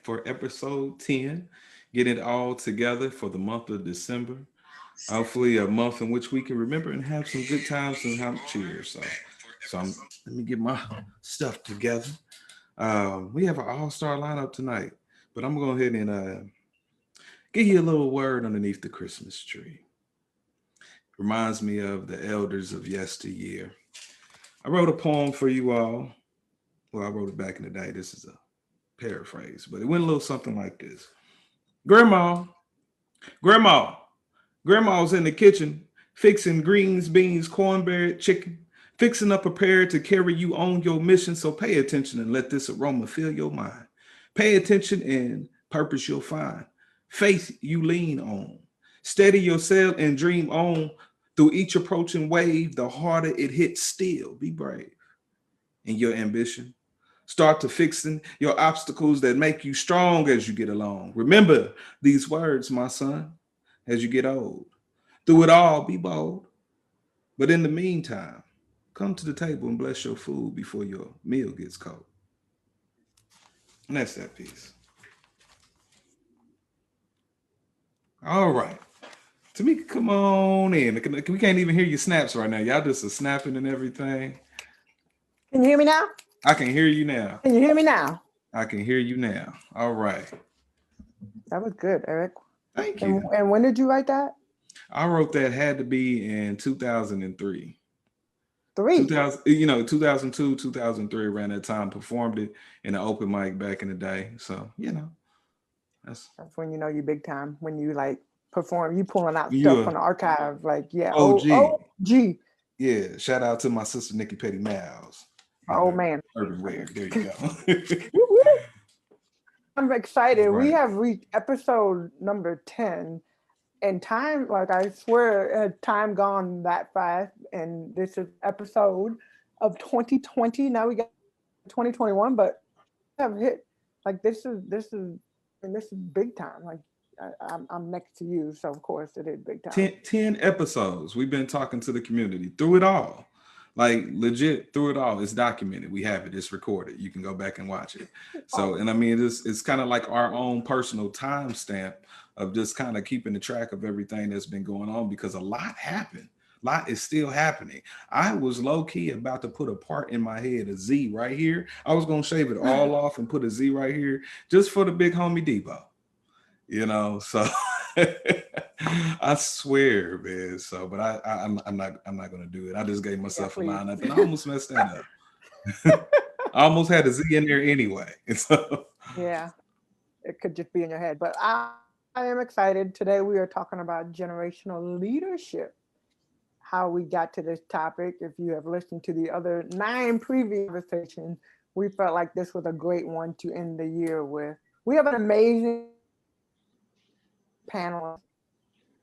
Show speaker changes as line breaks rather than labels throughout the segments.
for episode 10. Get it all together for the month of December. Hopefully, a month in which we can remember and have some good times and have cheers. Let me get my stuff together. We have an all-star lineup tonight, but I'm going to go ahead and give you a little word underneath the Christmas tree. Reminds me of the elders of yesteryear. I wrote a poem for you all. Well, I wrote it back in the day. This is a paraphrase, but it went a little something like this. Grandma, Grandma, Grandma's in the kitchen fixing greens, beans, cornbread, chicken, fixing up prepared to carry you on your mission. So pay attention and let this aroma fill your mind. Pay attention and purpose you'll find. Faith you lean on. Steady yourself and dream on. Through each approaching wave, the harder it hits still. Be brave in your ambition. Start to fixing your obstacles that make you strong as you get along. Remember these words, my son, as you get old. Through it all, be bold. But in the meantime, come to the table and bless your food before your meal gets cold. And that's that piece. All right. Tamika, come on in. We can't even hear your snaps right now. Y'all just are snapping and everything.
Can you hear me now?
I can hear you now.
Can you hear me now?
I can hear you now. All right.
That was good, Eric.
Thank you.
And when did you write that?
I wrote that had to be in 2003.
2000,
2002, 2003, around that time. Performed it in an open mic back in the day. So, that's
when you know you big time. When you like perform, you pulling out stuff from the archive. Like, yeah. OG.
Yeah. Shout out to my sister, Nikki Petty Miles.
Oh, man.
Urban Wear. There you go.
I'm excited. Right. We have reached episode number 10. And time, like I swear, time gone that fast. And this is episode of 2020. Now we got 2021, but have hit like this is big time. Like I'm next to you, so of course it is big time.
10 episodes. We've been talking to the community through it all. Like legit through it all. It's documented. We have it. It's recorded. You can go back and watch it. So, and I mean, it's kind of like our own personal timestamp of just kind of keeping the track of everything that's been going on, because a lot happened. A lot is still happening. I was low-key about to put a part in my head, a Z right here. I was going to shave it all off and put a Z right here just for the big homie Debo. So I swear, man. So, but I'm not going to do it. I just gave myself a lineup and I almost messed that up. I almost had a Z in there anyway. So
yeah, it could just be in your head. But I am excited. Today we are talking about generational leadership. How we got to this topic. If you have listened to the other 9 previous conversations, we felt like this was a great one to end the year with. We have an amazing panel.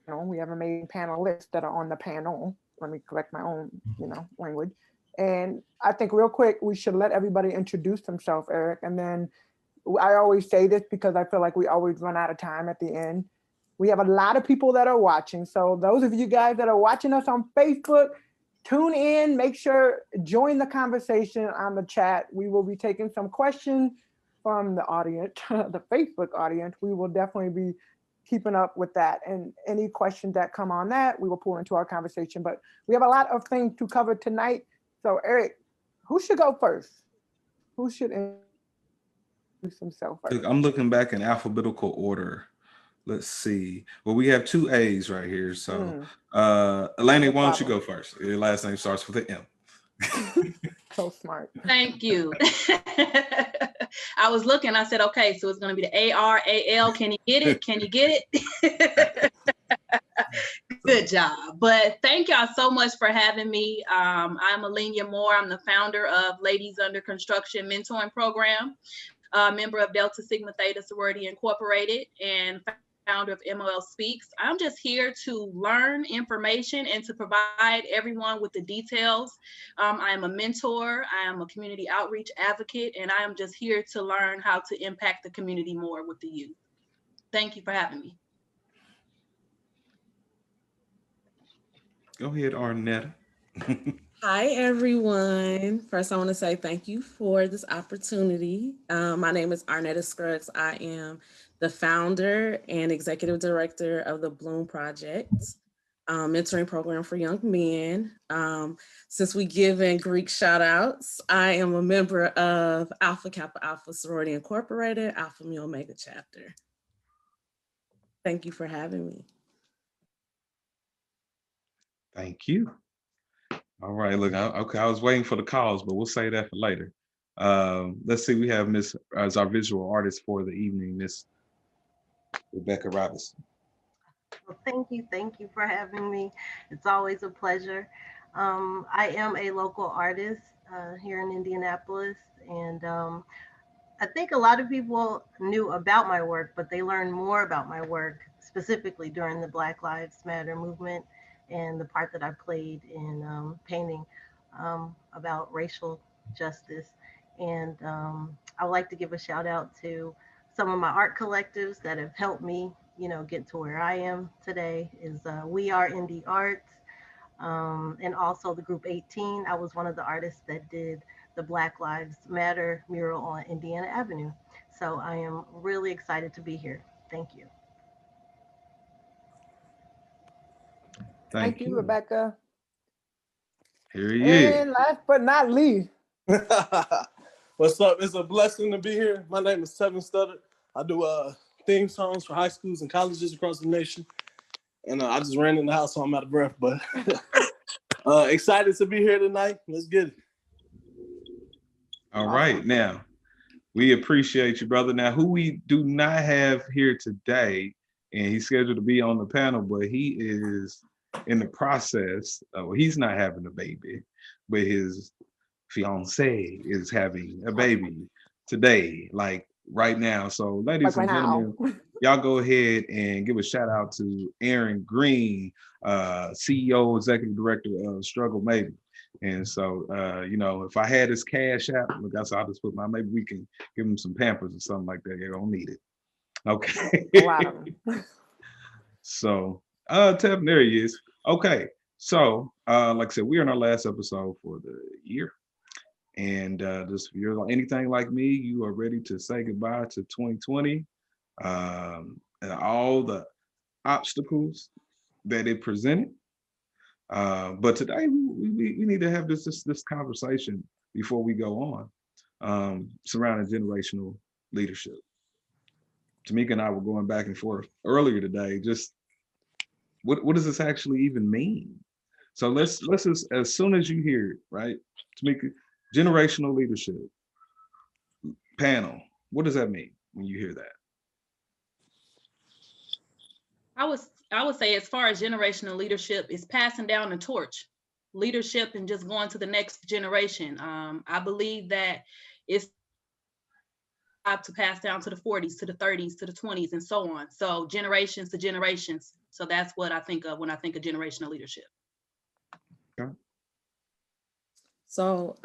We have amazing panelists that are on the panel. Let me correct my own, language. And I think real quick, we should let everybody introduce themselves, Eric. And then I always say this because I feel like we always run out of time at the end. We have a lot of people that are watching. So those of you guys that are watching us on Facebook, tune in, make sure, join the conversation on the chat. We will be taking some questions from the audience, the Facebook audience. We will definitely be keeping up with that. And any questions that come on that, we will pull into our conversation. But we have a lot of things to cover tonight. So Eric, who should go first? Who should introduce himself first?
I'm looking back in alphabetical order. Let's see. Well, we have 2 A's right here. So, Elena, why don't you go first? Your last name starts with an M.
So smart.
Thank you. I was looking. I said, okay, so it's going to be the ARAL. Can you get it? Can you get it? Good job. But thank y'all so much for having me. I'm Alenia Moore. I'm the founder of Ladies Under Construction Mentoring Program, member of Delta Sigma Theta Sorority Incorporated, and founder of MOL Speaks. I'm just here to learn information and to provide everyone with the details. I am a mentor, I am a community outreach advocate, and I am just here to learn how to impact the community more with the youth. Thank you for having me.
Go ahead, Arnetta.
Hi, everyone. First, I want to say thank you for this opportunity. My name is Arnetta Scruggs. I am the founder and executive director of the Bloom Project, mentoring program for young men. Since we give in Greek shout outs, I am a member of Alpha Kappa Alpha Sorority Incorporated, Alpha Mu Omega Chapter. Thank you for having me.
Thank you. All right, look, okay, I was waiting for the calls, but we'll say that for later. Let's see, we have Miss as our visual artist for the evening, Miss Rebecca Robinson.
Well, thank you for having me. It's always a pleasure. I am a local artist here in Indianapolis, and I think a lot of people knew about my work, but they learned more about my work specifically during the Black Lives Matter movement and the part that I played in painting about racial justice. And I would like to give a shout out to some of my art collectives that have helped me, get to where I am today. Is We Are Indy Arts, and also the group 18. I was one of the artists that did the Black Lives Matter mural on Indiana Avenue. So I am really excited to be here. Thank you.
Thank you.
Rebecca.
Here he is.
And last but not least.
What's up? It's a blessing to be here. My name is Tevin Studdard. I do theme songs for high schools and colleges across the nation. And I just ran in the house, so I'm out of breath. But excited to be here tonight. Let's get it.
All right, now we appreciate you, brother. Now, who we do not have here today, and he's scheduled to be on the panel, but he is in the process. He's not having a baby, but his fiance is having a baby today, like right now. So, ladies and gentlemen, y'all go ahead and give a shout out to Aaron Green, CEO, Executive Director of Struggle Maybe. And so, if I had his cash app, look, I'll just put maybe we can give him some Pampers or something like that. They don't need it. Okay.
A lot of them.
So, Tevin, there he is. Okay. So, like I said, we're in our last episode for the year. And just if you're anything like me, you are ready to say goodbye to 2020 and all the obstacles that it presented. But today we need to have this conversation before we go on surrounding generational leadership. Tamika and I were going back and forth earlier today. Just what does this actually even mean? So let's just, as soon as you hear it, right, Tamika, generational leadership panel. What does that mean when you hear that?
I would say, as far as generational leadership, is passing down the torch, leadership, and just going to the next generation. I believe that it's to pass down to the 40s, to the 30s, to the 20s, and so on. So generations to generations. So that's what I think of when I think of generational leadership.
Okay.
So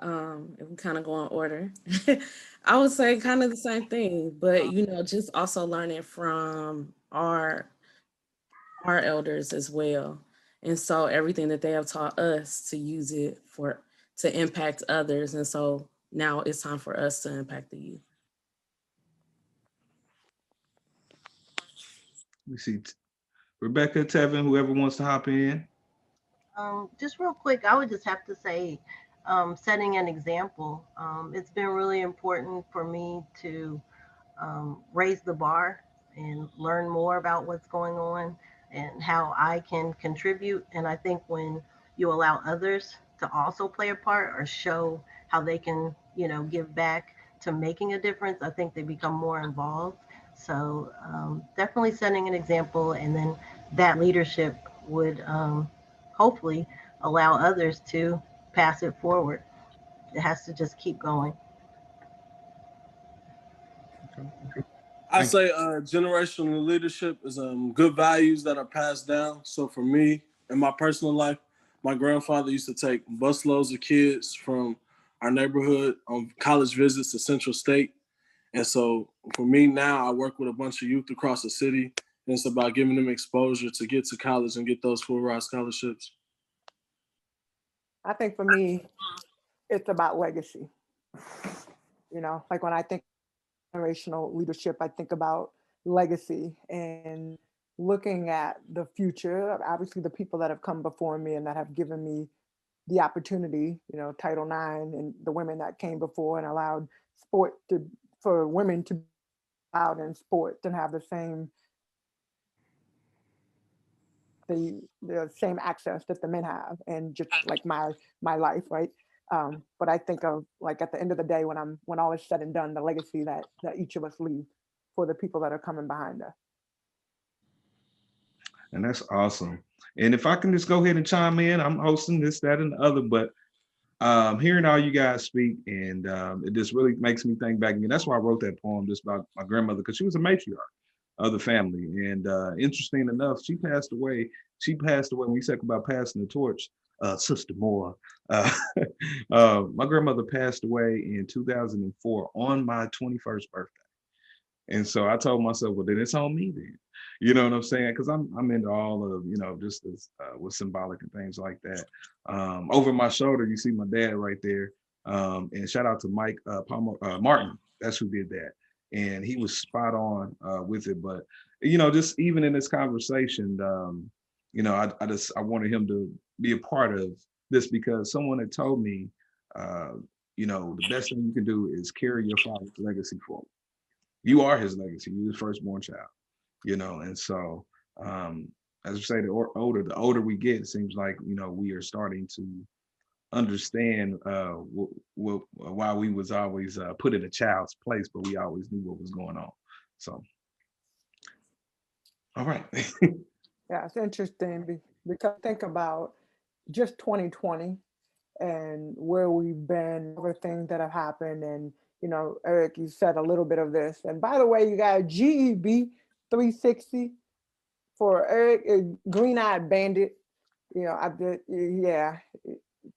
if we kind of go in order, I would say kind of the same thing, but just also learning from our elders as well. And so everything that they have taught us to use it to impact others. And so now it's time for us to impact the youth.
We see Rebecca, Tevin, whoever wants to hop in.
Just real quick, I would just have to say, setting an example. It's been really important for me to raise the bar and learn more about what's going on and how I can contribute. And I think when you allow others to also play a part or show how they can, give back to making a difference, I think they become more involved. So definitely setting an example, and then that leadership would hopefully allow others to pass it forward. It has to just keep going.
I say generational leadership is good values that are passed down. So for me, in my personal life, my grandfather used to take busloads of kids from our neighborhood on college visits to Central State. And so for me now, I work with a bunch of youth across the city, and it's about giving them exposure to get to college and get those full ride scholarships.
I think for me, it's about legacy. You know, like when I think generational leadership, I think about legacy and looking at the future. Obviously, the people that have come before me and that have given me the opportunity, you know, Title IX and the women that came before and allowed sport to, for women to be out in sports and have the same access that the men have, and just like my life, right? But I think of, like, at the end of the day, when all is said and done, the legacy that each of us leave for the people that are coming behind us.
And that's awesome. And if I can just go ahead and chime in, I'm hosting this, that, and the other, but hearing all you guys speak, and it just really makes me think back. I mean, that's why I wrote that poem just about my grandmother, because she was a matriarch of the family. And interesting enough, she passed away. She passed away when we talk about passing the torch. Sister Moore, my grandmother passed away in 2004 on my 21st birthday. And so I told myself, well, then it's on me then. You know what I'm saying? Because I'm into all of, you know, just this with symbolic and things like that. Over my shoulder, you see my dad right there. And shout out to Mike Palmer, Martin. That's who did that. And he was spot on with it. But, you know, just even in this conversation, you know, I wanted him to be a part of this, because someone had told me, you know, the best thing you can do is carry your father's legacy forward. You are his legacy. You're his firstborn child, you know. And so, as I say, the older we get, it seems like, you know, we are starting to understand why we was always put in a child's place, but we always knew what was going on. So, all right.
Yeah, it's interesting because think about just 2020 and where we've been, everything that have happened. And, you know, Eric, you said a little bit of this. And by the way, you got GEB 360 for Eric, Green Eyed Bandit. You know, I did, yeah.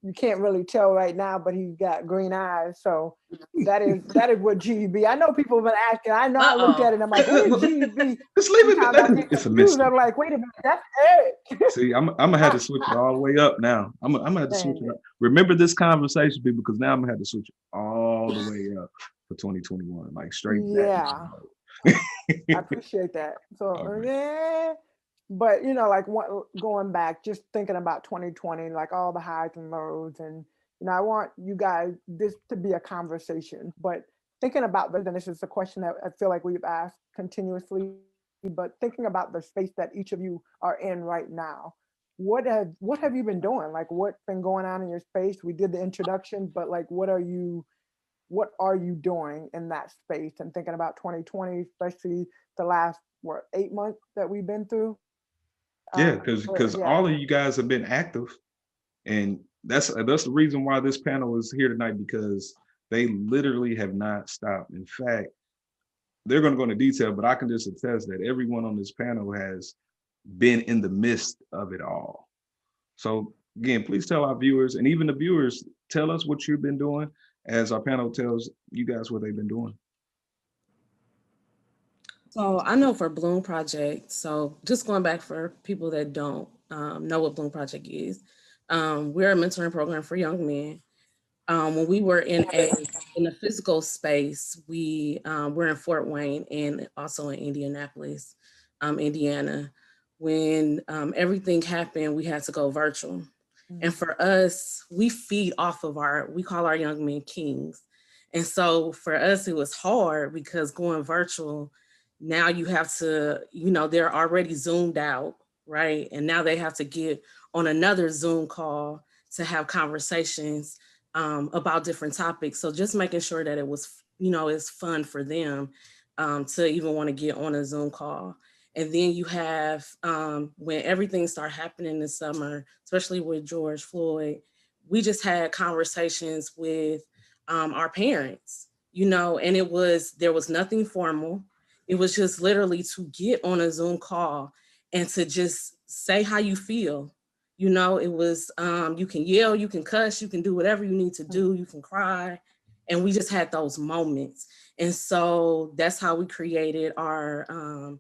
You can't really tell right now, but he got green eyes. So that is what GEB. I know people have been asking. I know I looked at it and I'm like, who is GEB?
Just leave it.
Sometimes I get
It's a
confused.
mystery.
I'm like, wait a minute, that's Eric.
See, I'm gonna have to switch it all the way up now. I'm gonna have to switch it up. Remember this conversation, people, because now I'm gonna have to switch it all the way up for 2021, like straight back.
Yeah, I appreciate that. So
Right.
yeah, but you know, like going back, just thinking about 2020, like all the highs and lows, and you know, I want you guys this to be a conversation. But thinking about this is a question that I feel like we've asked continuously. But thinking about the space that each of you are in right now, what have you been doing? Like, what's been going on in your space? We did the introduction, but like, what are you doing in that space? And thinking about 2020, especially the last 8 months that we've been through.
Yeah, because
Yeah,
all of you guys have been active, and that's the reason why this panel is here tonight, because they literally have not stopped. In fact, they're going to go into detail, but I can just attest that everyone on this panel has been in the midst of it all. So again, please tell our viewers, and even the viewers, tell us what you've been doing as our panel tells you guys what they've been doing.
So I know for Bloom Project, so just going back for people that don't know what Bloom Project is, we're a mentoring program for young men. When we were in a physical space, we were in Fort Wayne and also in Indianapolis, Indiana. When everything happened, we had to go virtual. And for us, we feed off of we call our young men kings. And so for us, it was hard because going virtual, now you have to, you know, they're already zoomed out, right? And now they have to get on another Zoom call to have conversations about different topics. So just making sure that it was, you know, it's fun for them to even want to get on a Zoom call. And then you have, when everything started happening this summer, especially with George Floyd, we just had conversations with our parents, you know, and there was nothing formal. It was just literally to get on a Zoom call and to just say how you feel. You know, it was, you can yell, you can cuss, you can do whatever you need to do, you can cry. And we just had those moments. And so that's how we created our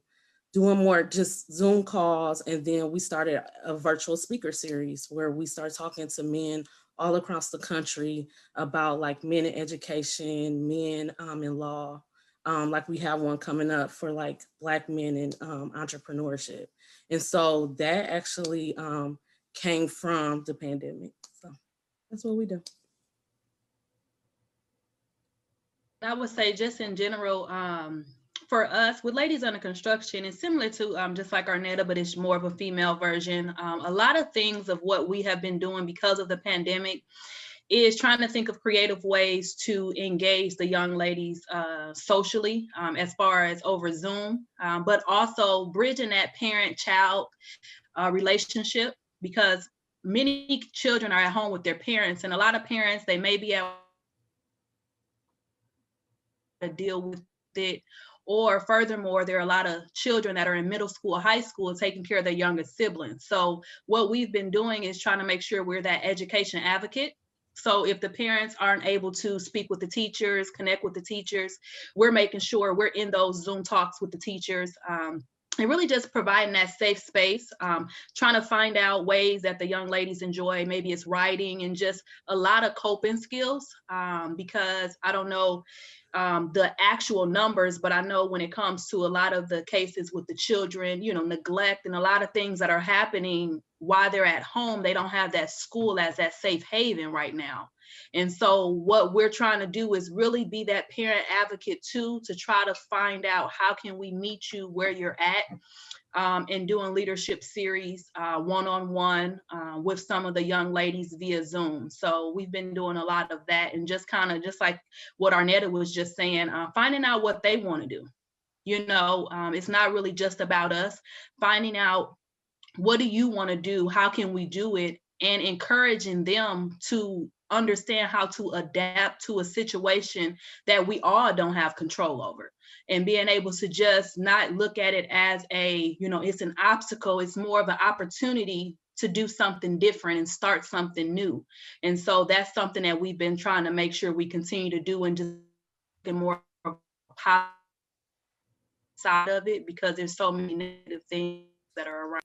doing more just Zoom calls. And then we started a virtual speaker series where we started talking to men all across the country about like men in education, men in law. Like we have one coming up for like Black men in entrepreneurship. And so that actually came from the pandemic. So that's what we do.
I would say just in general, for us with Ladies Under Construction, it's similar to just like Arnetta, but it's more of a female version. A lot of things of what we have been doing because of the pandemic is trying to think of creative ways to engage the young ladies socially, as far as over Zoom, but also bridging that parent-child relationship, because many children are at home with their parents, and a lot of parents, they may be at to deal with it. Or furthermore, there are a lot of children that are in middle school, high school, taking care of their younger siblings. So what we've been doing is trying to make sure we're that education advocate. So if the parents aren't able to speak with the teachers, connect with the teachers, we're making sure we're in those Zoom talks with the teachers. And really just providing that safe space, trying to find out ways that the young ladies enjoy. Maybe it's writing and just a lot of coping skills, because I don't know the actual numbers, but I know when it comes to a lot of the cases with the children, you know, neglect and a lot of things that are happening while they're at home, they don't have that school as that safe haven right now. And so what we're trying to do is really be that parent advocate too, to try to find out how can we meet you where you're at, and doing leadership series one-on-one with some of the young ladies via Zoom. So we've been doing a lot of that, and just kind of just like what Arnetta was just saying, finding out what they want to do. You know, it's not really just about us. Finding out what do you want to do? How can we do it? And encouraging them to understand how to adapt to a situation that we all don't have control over, and being able to just not look at it as a, you know, it's an obstacle. It's more of an opportunity to do something different and start something new. And so that's something that we've been trying to make sure we continue to do, and just get more positive side of it, because there's so many negative things that are around.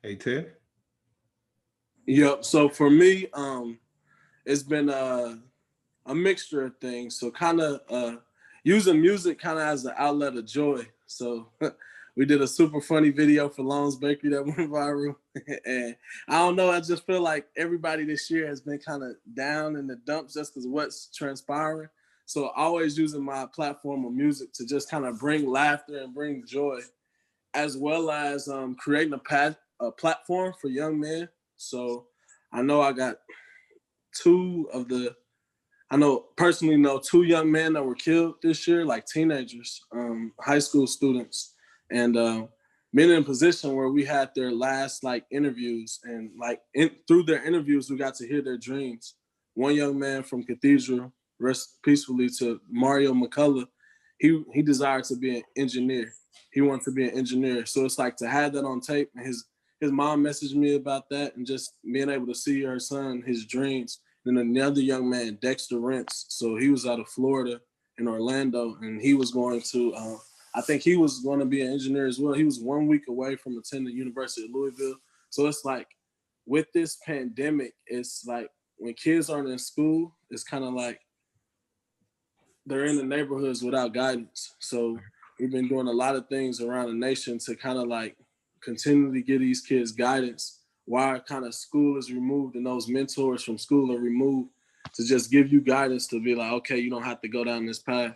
Hey, Ted.
Yep. So for me, it's been a mixture of things. So kind of using music kind of as an outlet of joy. So we did a super funny video for Lone's Bakery that went viral. And I don't know, I just feel like everybody this year has been kind of down in the dumps just because of what's transpiring. So always using my platform of music to just kind of bring laughter and bring joy, as well as creating a platform for young men. So I know I got personally know two young men that were killed this year, like teenagers, high school students, and been in a position where we had their last like interviews, and like through their interviews, we got to hear their dreams. One young man from Cathedral, rest peacefully to Mario McCullough, he desired to be an engineer. He wanted to be an engineer. So it's like to have that on tape, and his mom messaged me about that, and just being able to see her son, his dreams. Then another young man, Dexter Rents. So he was out of Florida in Orlando, and he was going to, I think he was going to be an engineer as well. He was 1 week away from attending the University of Louisville. So it's like, with this pandemic, it's like when kids aren't in school, it's kind of like they're in the neighborhoods without guidance. So we've been doing a lot of things around the nation to kind of like continually give these kids guidance while kind of school is removed and those mentors from school are removed, to just give you guidance to be like, okay, you don't have to go down this path.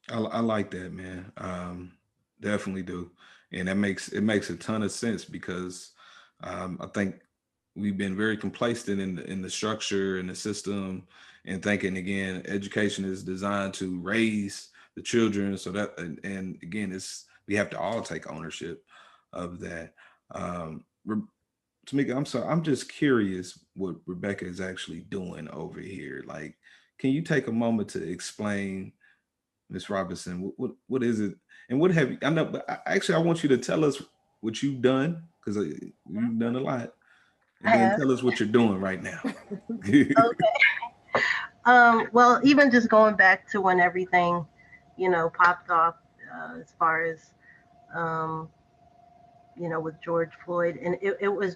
I like that, man. Definitely do. And it makes a ton of sense, because I think we've been very complacent in the structure and the system, and thinking, again, education is designed to raise the children. So that, and again, we have to all take ownership of that. Tamika, I'm sorry, I'm just curious what Rebecca is actually doing over here. Like, can you take a moment to explain, Ms. Robinson, what is it, and what have you? I know, but actually, I want you to tell us what you've done, because you've done a lot, and then tell us what you're doing right now.
Okay. Well, even just going back to when everything, popped off, as far as, um, with George Floyd, and it was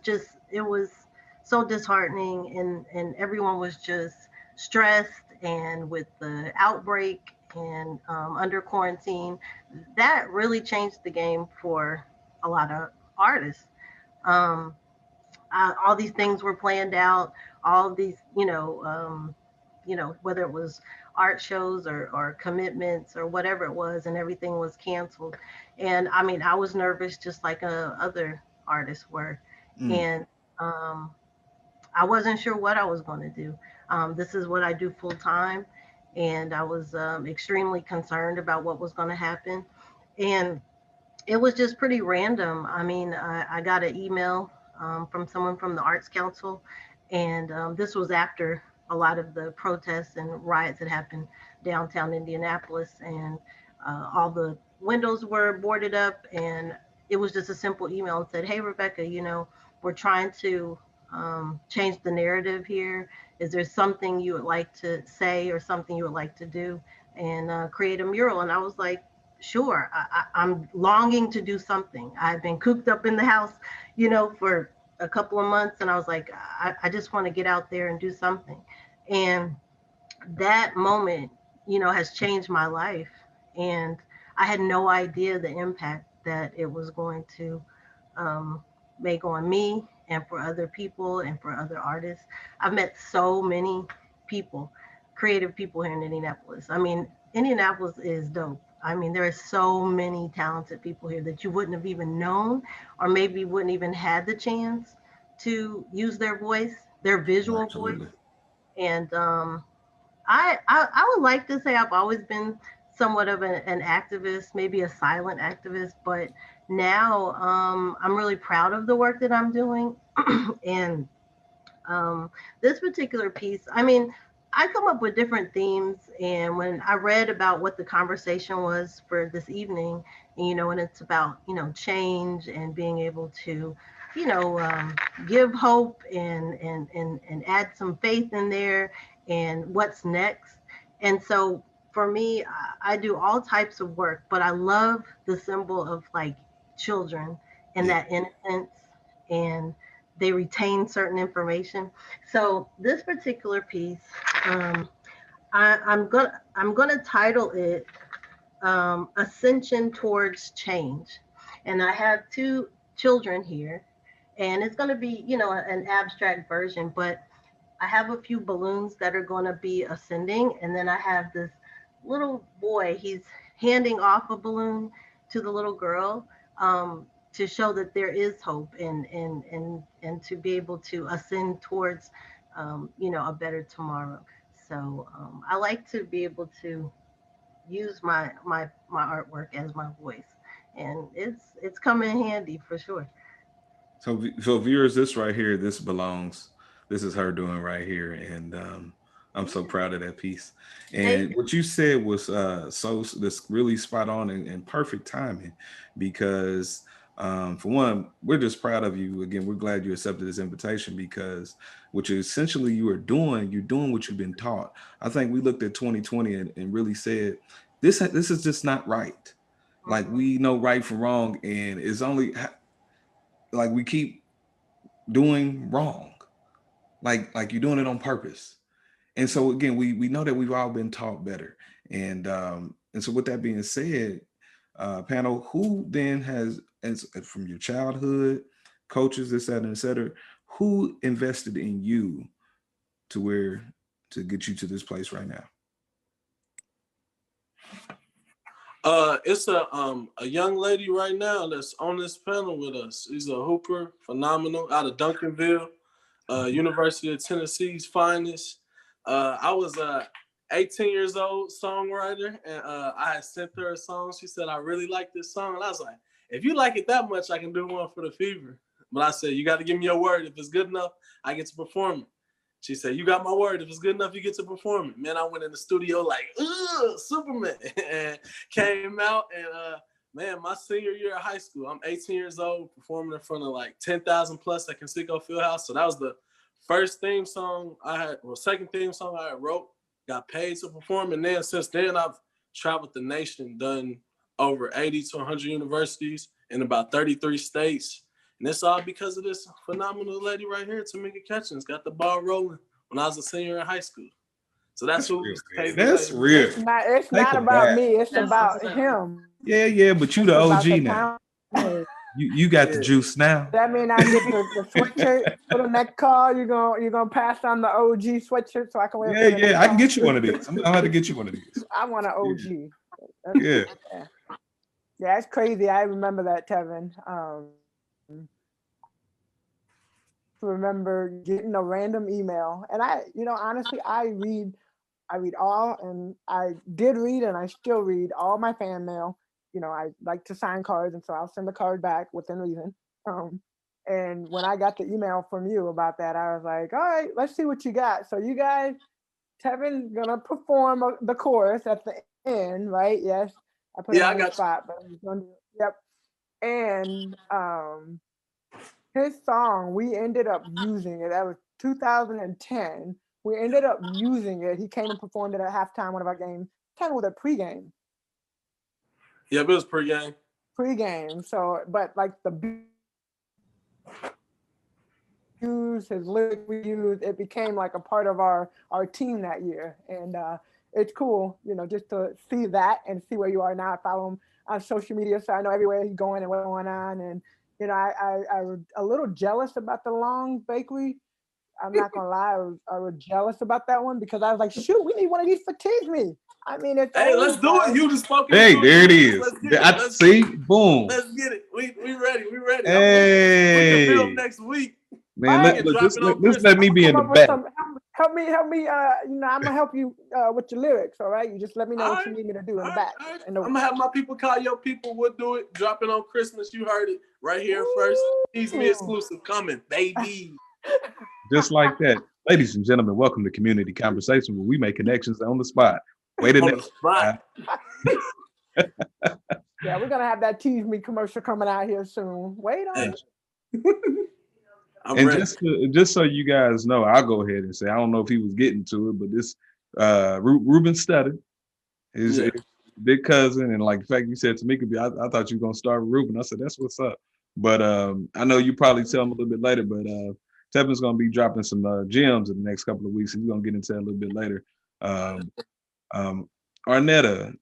so disheartening, and everyone was just stressed, and with the outbreak and under quarantine, that really changed the game for a lot of artists. Um, all these things were planned out, all these, whether it was art shows or commitments or whatever it was, and everything was canceled. And I mean, I was nervous just like other artists were.
Mm.
And um, I wasn't sure what I was going to do. This is what I do full time. And I was extremely concerned about what was going to happen. And it was just pretty random. I mean, I got an email from someone from the Arts Council, and this was after a lot of the protests and riots that happened downtown Indianapolis, and all the windows were boarded up, and it was just a simple email and said, "Hey, Rebecca, we're trying to change the narrative here. Is there something you would like to say or something you would like to do, and create a mural?" And I was like, sure, I'm longing to do something. I've been cooped up in the house, for a couple of months, and I was like, I just want to get out there and do something. And that moment, has changed my life. And I had no idea the impact that it was going to um, make on me and for other people and for other artists. I've met so many people, creative people here in Indianapolis. I mean, Indianapolis is dope. I mean, there are so many talented people here that you wouldn't have even known, or maybe wouldn't even had the chance to use their voice, their visual voice.
Absolutely.
And I would like to say I've always been somewhat of an activist, maybe a silent activist, but now I'm really proud of the work that I'm doing. And this particular piece, I mean, I come up with different themes, and when I read about what the conversation was for this evening, and it's about change and being able to give hope and add some faith in there, and what's next. And so for me, I do all types of work, but I love the symbol of like children and
Yeah.
that innocence, and they retain certain information. So this particular piece, I'm gonna title it Ascension Towards Change, and I have two children here, and it's gonna be an abstract version, but I have a few balloons that are gonna be ascending, and then I have this little boy. He's handing off a balloon to the little girl, to show that there is hope, and to be able to ascend towards a better tomorrow. So I like to be able to use my artwork as my voice, and it's coming in handy for sure.
So viewers, this right here, this belongs. This is her doing right here, and I'm so proud of that piece.
Thank
And what you said was so this really spot on and perfect timing, because for one, we're just proud of you. Again, we're glad you accepted this invitation, because what you essentially you are doing, you're doing what you've been taught. I think we looked at 2020 and really said this is just not right. Like,
Mhm.
we know right from wrong, and it's only like we keep doing wrong, like you're doing it on purpose. And so again, we know that we've all been taught better. And so with that being said, panel, who then has, and from your childhood, coaches, et cetera, et cetera, who invested in you to where to get you to this place right now?
It's a young lady right now that's on this panel with us. She's a hooper, phenomenal, out of Duncanville, University of Tennessee's finest. I was 18 years old songwriter, and I had sent her a song. She said, "I really like this song," and I was like, "If you like it that much, I can do one for the Fever." But I said, "You got to give me your word. If it's good enough, I get to perform it." She said, "You got my word. If it's good enough, you get to perform it." Man, I went in the studio like, ugh, Superman, and came out, and man, my senior year of high school, I'm 18 years old, performing in front of like 10,000 plus at Conseco Fieldhouse. So that was the first theme song I had, well, second theme song I had wrote. got paid to perform. And then since then, I've traveled the nation, done over 80 to 100 universities in about 33 states. And it's all because of this phenomenal lady right here, Tamika Catchings, got the ball rolling when I was a senior in high school. So that's who
real, that's real.
It's not about me. It's
That's
about
what's up.
him.
Yeah, but you
It's
the
about
OG
the
now.
talent.
You got the juice now.
That mean I get the sweatshirt for the next call. You're gonna pass on the OG sweatshirt so I can wear it. For the next
I can
call?
get you one of these. I'm gonna have to get you one of these.
I want an OG.
Yeah.
Yeah, it's crazy. I remember that, Tevin. Remember getting a random email, and honestly, I read all, and I did read, and I still read all my fan mail. I like to sign cards, and so I'll send the card back within reason. And when I got the email from you about that, I was like, all right, let's see what you got. So you guys, Tevin's gonna perform the chorus at the end, right? Yes, I put him on the spot, but I'm gonna do, yep. And his song, we ended up using it. That was 2010. We ended up using it. He came and performed it at halftime, one of our games, kind of with a pregame.
Yeah, it was pregame.
Pregame. So, but like the use his lyric we used, it became like a part of our team that year. And it's cool, just to see that and see where you are now. I follow him on social media, so I know everywhere he's going and what's going on. And I was a little jealous about the Long Bakery. I'm not gonna lie, I was jealous about that one because I was like, shoot, we need one of these for Tease Me. I mean, it's
let's do it. You just spoke.
Hey, there it is. See, boom.
Let's get it. We ready. We ready.
Hey,
we can film next week.
Man, let's let me be in the back.
Help me. I'm gonna help you with your lyrics. All right, you just let me know what you need me to do in the back.
Right. I'm gonna have my people call your people. We'll do it. Drop it on Christmas. You heard it right here first. Tease Me exclusive coming, baby.
Just like that, ladies and gentlemen, welcome to Community Conversation, where we make connections on the spot. Wait a minute.
Yeah, we're gonna have that Tease Me commercial coming out here soon. Wait on it.
And just so you guys know, I'll go ahead and say I don't know if he was getting to it, but this Ruben Studdard, his big cousin, and like the fact you said Tamika, I thought you were gonna start with Ruben. I said that's what's up. But I know you probably tell him a little bit later, but Tevin's gonna be dropping some gems in the next couple of weeks, and we're gonna get into that a little bit later. Arnetta,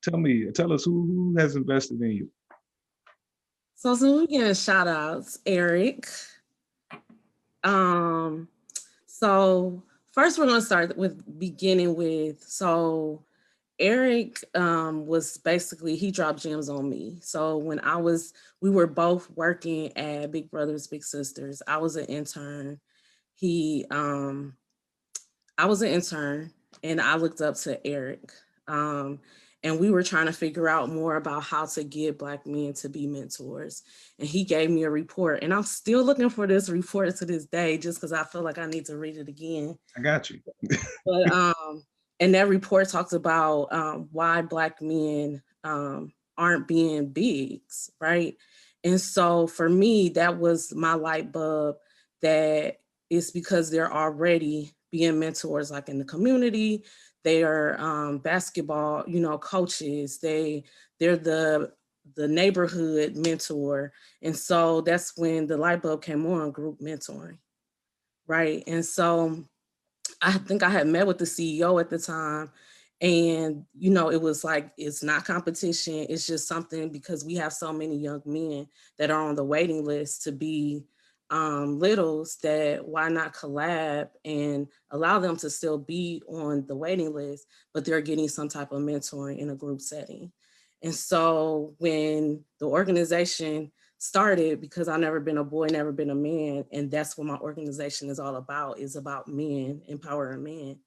tell us who has invested in you.
So we getting shout outs, Eric. So first we're gonna start with beginning with, so Eric was basically, he dropped gems on me. So when we were both working at Big Brothers Big Sisters. I was an intern. I was an intern and I looked up to Eric. And we were trying to figure out more about how to get Black men to be mentors. And he gave me a report, and I'm still looking for this report to this day, just because I feel like I need to read it again.
I got you.
But and that report talks about why Black men aren't being bigs, right? And so for me, that was my light bulb, that it's because they're already being mentors, like in the community. They are basketball, coaches. They're the neighborhood mentor. And so that's when the light bulb came on, group mentoring, right? And so I think I had met with the CEO at the time, and it was like, it's not competition. It's just something, because we have so many young men that are on the waiting list to be littles, that why not collab and allow them to still be on the waiting list, but they're getting some type of mentoring in a group setting. And so when the organization started, because I've never been a boy, never been a man, and that's what my organization is all about, is about men, empowering men.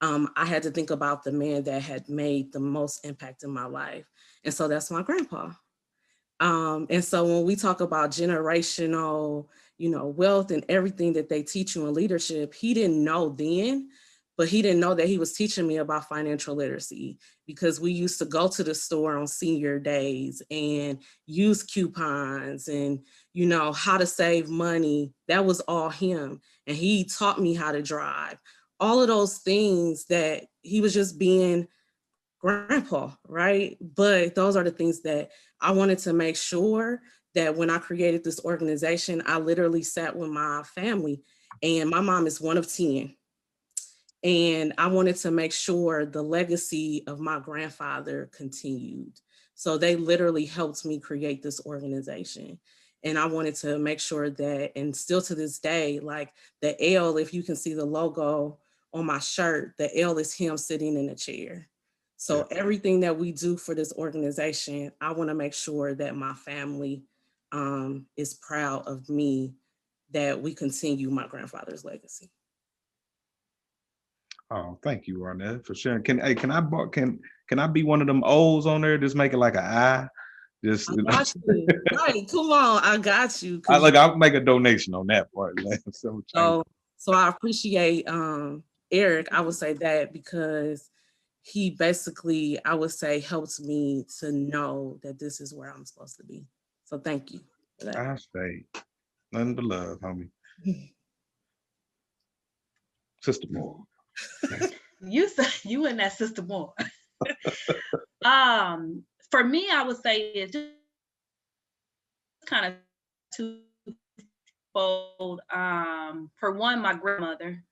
I had to think about the man that had made the most impact in my life. And so that's my grandpa. And so when we talk about generational, wealth and everything that they teach you in leadership, he didn't know then, but he didn't know that he was teaching me about financial literacy, because we used to go to the store on senior days and use coupons and, how to save money. That was all him. And he taught me how to drive. all of those things that he was just being grandpa, right? But those are the things that I wanted to make sure that when I created this organization, I literally sat with my family, and my mom is one of 10. And I wanted to make sure the legacy of my grandfather continued. So they literally helped me create this organization. And I wanted to make sure that, and still to this day, like the L, if you can see the logo on my shirt, the L is him sitting in a chair. So everything that we do for this organization, I want to make sure that my family is proud of me, that we continue my grandfather's legacy.
Oh, thank you, Arnett, for sharing. Can I be one of them O's on there? Just make it like an I. Just
I got you. Right, come on, I got you.
I'll make a donation on that part.
So I appreciate Eric. I would say that because he basically, I would say, helps me to know that this is where I'm supposed to be. So thank you for that.
I stay. Nothing but love, homie. Sister Moore.
You and that Sister Moore. For me, I would say it's just kind of twofold. For one, my grandmother,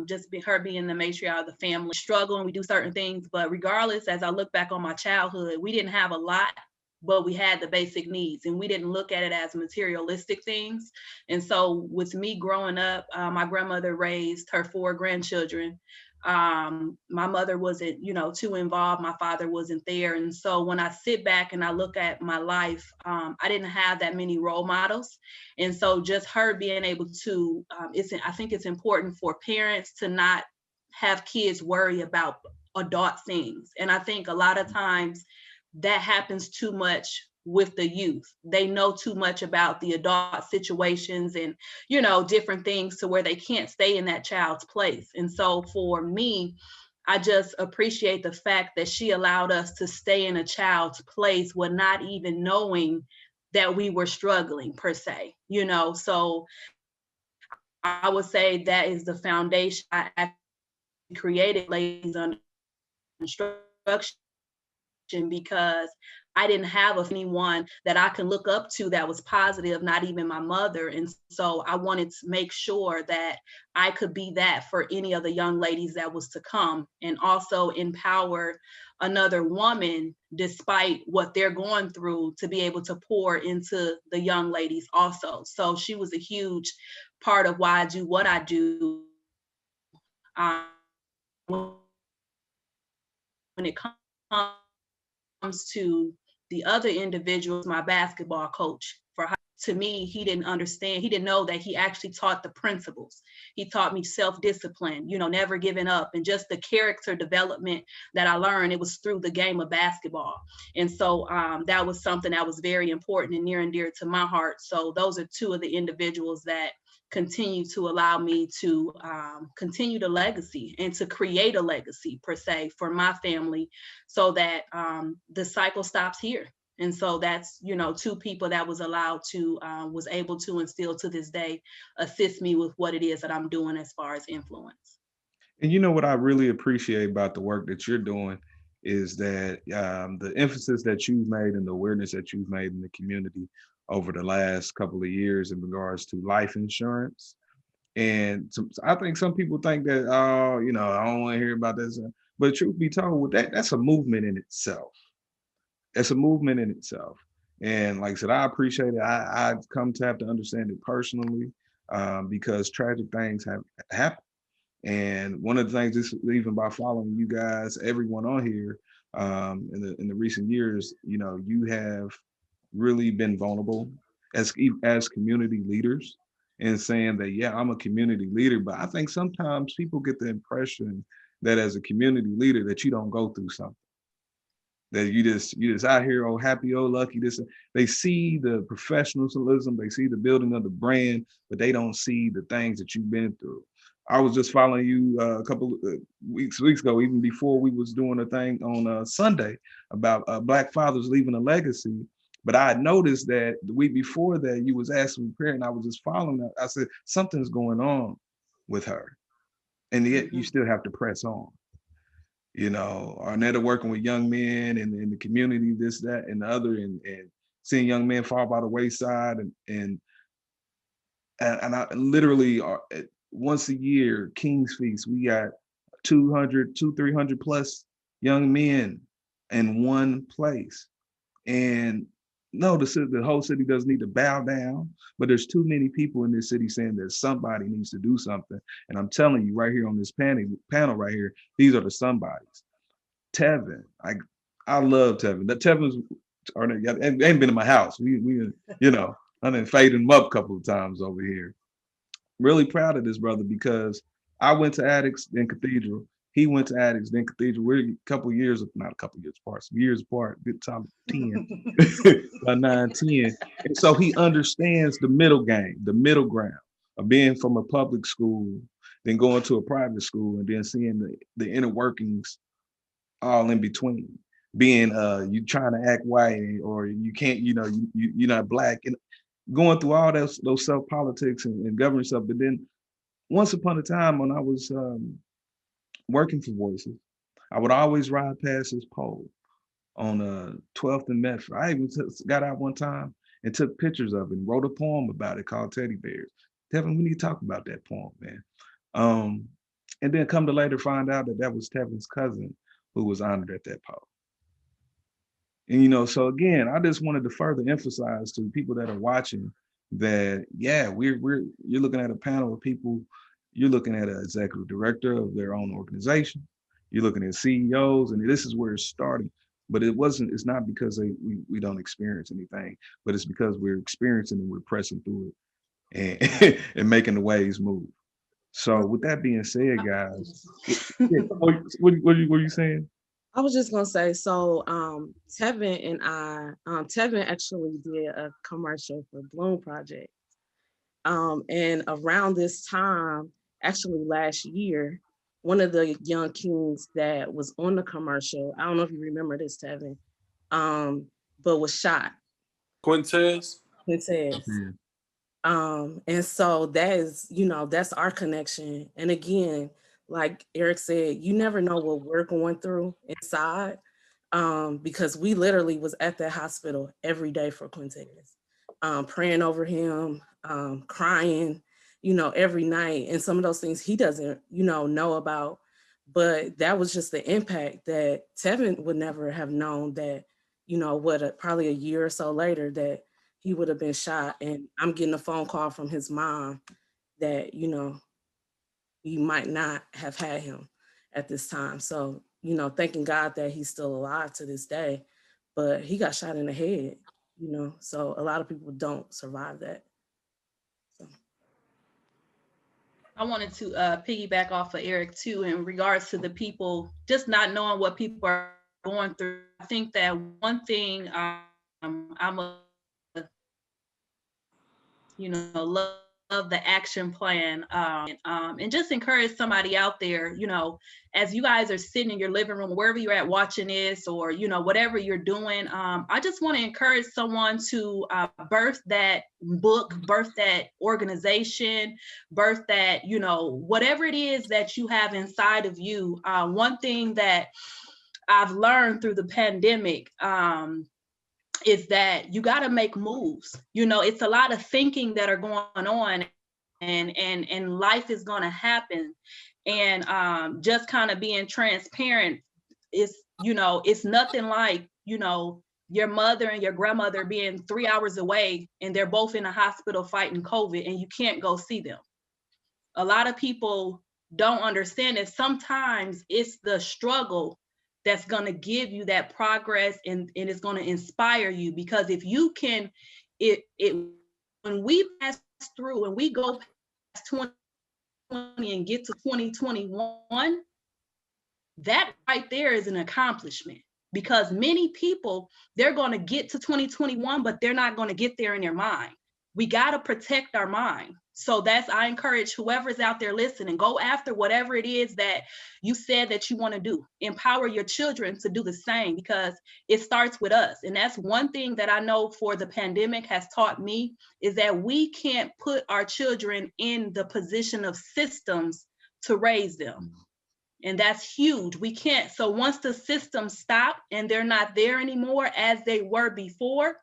just her being the matriarch of the family, struggle, and we do certain things. But regardless, as I look back on my childhood, we didn't have a lot, but we had the basic needs, and we didn't look at it as materialistic things. And so with me growing up, my grandmother raised her 4 grandchildren. My mother wasn't, too involved. My father wasn't there. And so when I sit back and I look at my life, I didn't have that many role models. And so just her being able to, I think it's important for parents to not have kids worry about adult things. And I think a lot of times that happens too much with the youth. They know too much about the adult situations and, different things to where they can't stay in that child's place. And so for me, I just appreciate the fact that she allowed us to stay in a child's place with not even knowing that we were struggling per se, So I would say that is the foundation I actually created Ladies Under Instruction, because I didn't have anyone that I can look up to that was positive, not even my mother. And so I wanted to make sure that I could be that for any of the young ladies that was to come, and also empower another woman despite what they're going through to be able to pour into the young ladies also. So she was a huge part of why I do what I do. When it comes to the other individuals, my basketball coach, to me, he didn't understand. He didn't know that he actually taught the principles. He taught me self-discipline, never giving up, and just the character development that I learned. It was through the game of basketball. And so that was something that was very important and near and dear to my heart. So those are 2 of the individuals that continue to allow me to continue the legacy and to create a legacy per se for my family, so that the cycle stops here. And so that's, 2 people that was allowed to, was able to, and still to this day, assist me with what it is that I'm doing as far as influence.
And what I really appreciate about the work that you're doing is that the emphasis that you've made and the awareness that you've made in the community over the last couple of years in regards to life insurance. And I think some people think that, I don't want to hear about this. But truth be told, that's a movement in itself. It's a movement in itself. And like I said, I appreciate it. I've come to have to understand it personally because tragic things have happened. And one of the things, just even by following you guys, everyone on here in the recent years, you have really been vulnerable as community leaders and saying that, yeah, I'm a community leader. But I think sometimes people get the impression that as a community leader that you don't go through something. That you just out here, oh, happy, oh, lucky. They see the professionalism, they see the building of the brand, but they don't see the things that you've been through. I was just following you a couple of weeks ago, even before we was doing a thing on Sunday about Black fathers leaving a legacy. But I had noticed that the week before that you was asking prayer, and I was just following that. I said, something's going on with her. and yet you still have to press on. You know, Arnetta working with young men in the community, this, that, and the other, and seeing young men fall by the wayside, and I literally once a year, King's Feast, we got 300 plus young men in one place. And no, the whole city doesn't need to bow down, but there's too many people in this city saying that somebody needs to do something. And I'm telling you right here on this panel right here, these are the somebodies. Tevin, I love Tevin. That Tevin's ain't been in my house. We you know, I done faded him up a couple of times over here. Really proud of this brother because I went to Addicts, then Cathedral. He went to Addicts, then Cathedral. We're not a couple years apart, some years apart, good time 10, about 9, 10. And so he understands the middle game, the middle ground of being from a public school, then going to a private school, and then seeing the inner workings all in between. Being you trying to act white, or you can't, you know, you're not black, and going through all those self-politics and government stuff. But then once upon a time when I was working for Voices, I would always ride past his pole on 12th and Medford. I even got out one time and took pictures of it and wrote a poem about it called Teddy Bears. Tevin, we need to talk about that poem, man. And then come to later find out that was Tevin's cousin who was honored at that pole. And, you know, so again, I just wanted to further emphasize to people that are watching that, yeah, you're looking at a panel of people. You're looking at an executive director of their own organization. You're looking at CEOs, and this is where it's starting. But it's not because we don't experience anything, but it's because we're experiencing and we're pressing through it and making the waves move. So with that being said, guys, what were you saying?
I was just gonna say, so Tevin and Tevin actually did a commercial for Bloom Project. And around this time, actually last year, one of the young kings that was on the commercial, I don't know if you remember this, Tevin, but was shot.
Quintez.
And so that is, you know, that's our connection. And again, like Eric said, you never know what we're going through inside, because we literally was at that hospital every day for Quintez, praying over him, crying, you know, every night. And some of those things he doesn't, you know about. But that was just the impact that Tevin would never have known that, you know, probably a year or so later that he would have been shot. And I'm getting a phone call from his mom that, you know, you might not have had him at this time. So, you know, thanking God that he's still alive to this day, but he got shot in the head, you know, so a lot of people don't survive that. So.
I wanted to piggyback off of Eric too, in regards to the people just not knowing what people are going through. I think that one thing love the action plan, and just encourage somebody out there, you know, as you guys are sitting in your living room, wherever you're at watching this, or, you know, whatever you're doing, I just want to encourage someone to birth that book, birth that organization, birth that, you know, whatever it is that you have inside of you. One thing that I've learned through the pandemic, is that you got to make moves. You know, it's a lot of thinking that are going on, and life is going to happen. And just kind of being transparent is, you know, it's nothing like, you know, your mother and your grandmother being 3 hours away and they're both in a hospital fighting COVID and you can't go see them. A lot of people don't understand that sometimes it's the struggle that's going to give you that progress, and it's going to inspire you. Because if you can, when we pass through and we go past 2020 and get to 2021, that right there is an accomplishment. Because many people, they're going to get to 2021, but they're not going to get there in their mind. We got to protect our mind. So I encourage whoever's out there listening, go after whatever it is that you said that you want to do. Empower your children to do the same, because it starts with us. And that's one thing that I know for the pandemic has taught me, is that we can't put our children in the position of systems to raise them. And that's huge. We can't. So once the systems stop and they're not there anymore as they were before,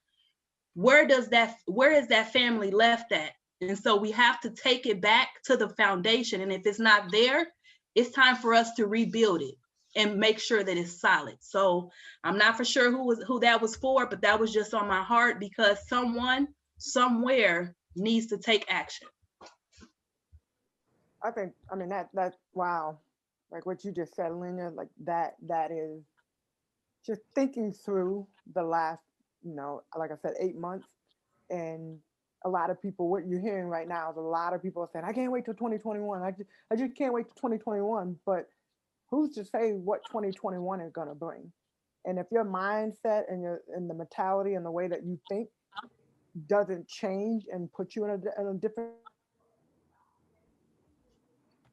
where is that family left at? And so we have to take it back to the foundation. And if it's not there, it's time for us to rebuild it and make sure that it's solid. So I'm not for sure who that was for, but that was just on my heart because someone somewhere needs to take action.
I mean, that, wow. Like what you just said, Lena, like that is just thinking through the last, like I said, 8 months. And a lot of people, what you're hearing right now is a lot of people are saying, I can't wait till 2021. I just can't wait till 2021. But who's to say what 2021 is going to bring? And if your mindset and the mentality and the way that you think doesn't change and put you in a different,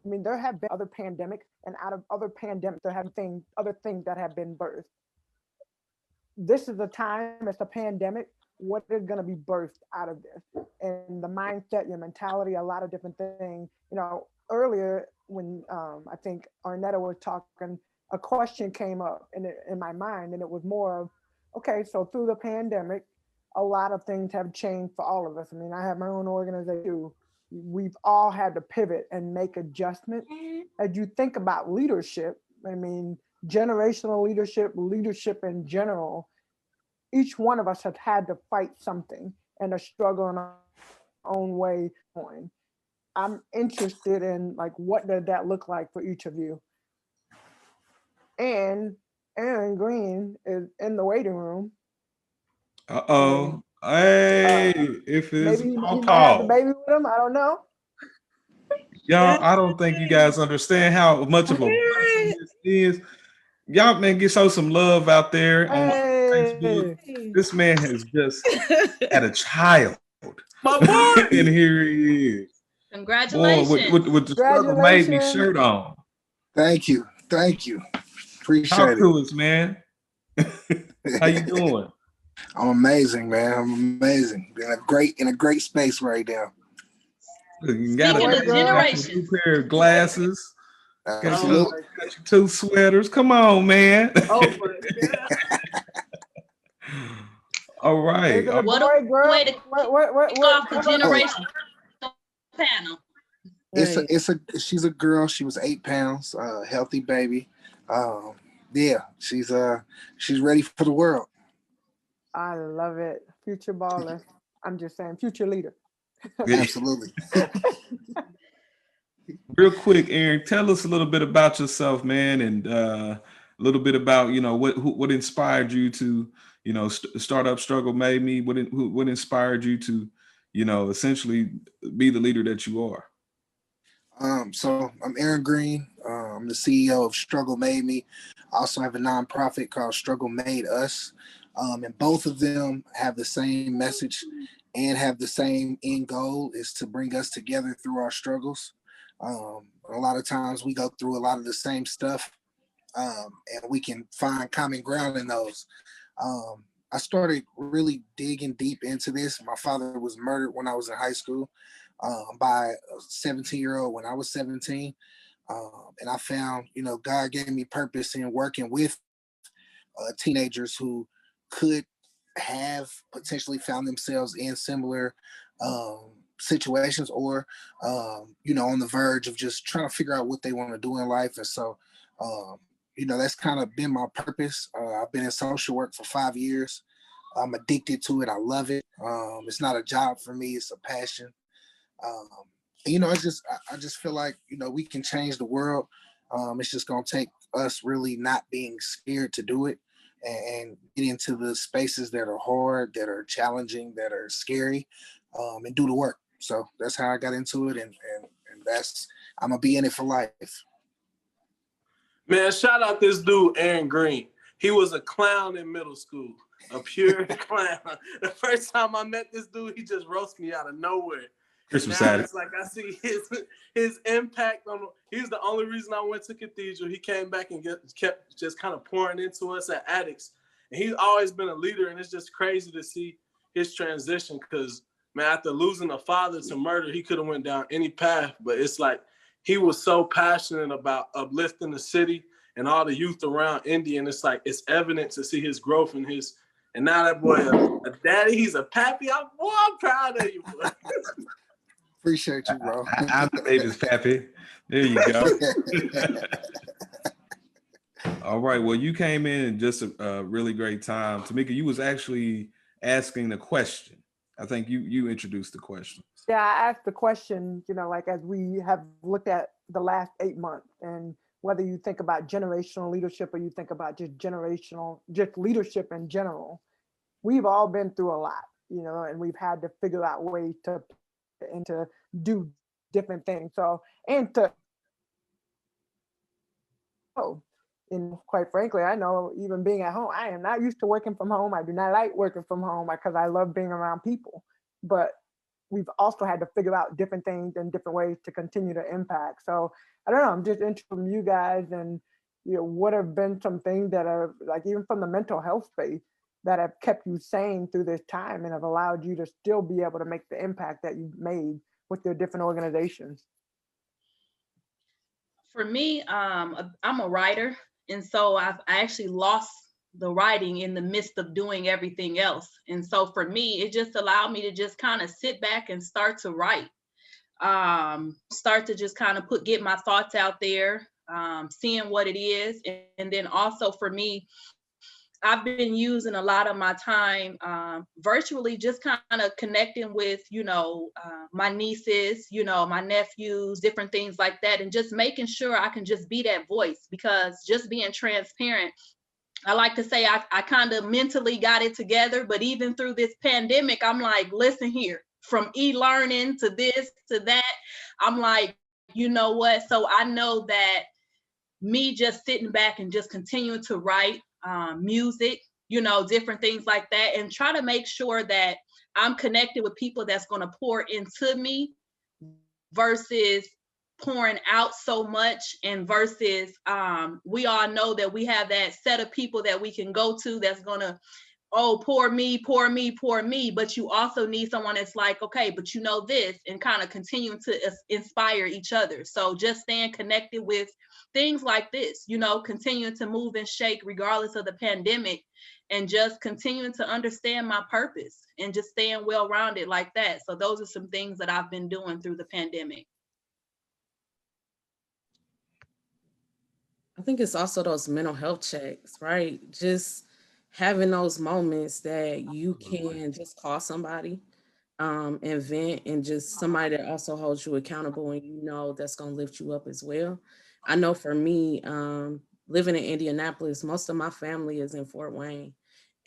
I mean, there have been other pandemics, and out of other pandemics, there have been other things that have been birthed. This is the time, it's a pandemic. What is going to be birthed out of this? And the mindset, your mentality, a lot of different things. Earlier when I think Arnetta was talking, a question came up in my mind, and it was more of, okay, so through the pandemic, a lot of things have changed for all of us. I mean, I have my own organization too. We've all had to pivot and make adjustments. As you think about leadership, I mean, generational leadership in general, each one of us has had to fight something and a struggle in our own way. I'm interested in like, what does that look like for each of you? And Aaron Green is in the waiting room.
Uh-oh. Hey, if it's
Maybe he
on
might have the
call.
baby with him. I don't know.
Y'all, I don't think you guys understand how much of a blessing this is. Y'all, man, show some love out there on Facebook. This man has just had a child.
My boy!
And here he is.
Congratulations.
Boy, with the Struggle Made Me shirt on.
Thank you. Appreciate
Talk
it.
to us, man. How you doing?
I'm amazing, man. I'm amazing. In a great space right now.
You got
Speaking of generations.
a new pair of glasses. Got your
Absolutely.
2 sweaters. Come on, man.
Oh my God.
All right.
Is it a boy, girl?
Way to kick off the generation panel.
She's a girl. She was 8 pounds, healthy baby. Yeah, she's ready for the world.
I love it. Future baller. I'm just saying, future leader.
Absolutely.
Real quick, Aaron, tell us a little bit about yourself, man, and a little bit about what inspired you to start up Struggle Made Me. What inspired you to essentially be the leader that you are?
So I'm Aaron Green. I'm the CEO of Struggle Made Me. I also have a nonprofit called Struggle Made Us. And both of them have the same message and have the same end goal, is to bring us together through our struggles. A lot of times we go through a lot of the same stuff, and we can find common ground in those. I started really digging deep into this. My father was murdered when I was in high school by a 17-year-old when I was 17. And I found, God gave me purpose in working with teenagers who could have potentially found themselves in similar situations or, on the verge of just trying to figure out what they want to do in life. And so, that's kind of been my purpose. I've been in social work for 5 years. I'm addicted to it. I love it. It's not a job for me. It's a passion. I just feel like, we can change the world. It's just going to take us really not being scared to do it and get into the spaces that are hard, that are challenging, that are scary, and do the work. So that's how I got into it. And I'm going to be in it for life.
Man, shout out this dude, Aaron Green. He was a clown in middle school, a pure clown. The first time I met this dude, he just roasted me out of nowhere.
Christmas
now
addict.
It's like I see his impact on. He's the only reason I went to Cathedral. He came back and kept just kind of pouring into us at Addicts. And he's always been a leader, and it's just crazy to see his transition because, man, after losing a father to murder, he could have went down any path. But it's like he was so passionate about uplifting the city and all the youth around Indy. And it's like, it's evident to see his growth and and now that boy, a daddy, he's a pappy. I'm proud of you, bro.
Appreciate you, bro.
I'm the baby's pappy. There you go. All right. Well, you came in just a really great time. Tamika, you was actually asking the question. I think you introduced the question.
Yeah, I asked the question, like as we have looked at the last 8 months, and whether you think about generational leadership or you think about just leadership in general, we've all been through a lot, and we've had to figure out ways to do different things. And quite frankly, I know even being at home, I am not used to working from home. I do not like working from home because I love being around people. But we've also had to figure out different things and different ways to continue to impact. So I don't know, I'm just interested from you guys, and what have been some things that are, like, even from the mental health space, that have kept you sane through this time and have allowed you to still be able to make the impact that you've made with your different organizations.
For me, I'm a writer, and so I actually lost the writing in the midst of doing everything else. And so for me, it just allowed me to just kind of sit back and start to write, start to just kind of get my thoughts out there, seeing what it is. And then also for me, I've been using a lot of my time virtually, just kind of connecting with, my nieces, my nephews, different things like that, and just making sure I can just be that voice, because just being transparent, I like to say I kind of mentally got it together, but even through this pandemic, I'm like, listen here, from e-learning to this, to that, I'm like, you know what? So I know that me just sitting back and just continuing to write music, different things like that, and try to make sure that I'm connected with people that's going to pour into me versus pouring out so much, and versus we all know that we have that set of people that we can go to that's going to, pour me, but you also need someone that's like, okay, but this, and kind of continuing to inspire each other. So just staying connected with things like this, continuing to move and shake regardless of the pandemic, and just continuing to understand my purpose and just staying well-rounded like that. So those are some things that I've been doing through the pandemic.
I think it's also those mental health checks, right? Just having those moments that you can just call somebody and vent, and just somebody that also holds you accountable, and that's going to lift you up as well. I know for me, living in Indianapolis, most of my family is in Fort Wayne.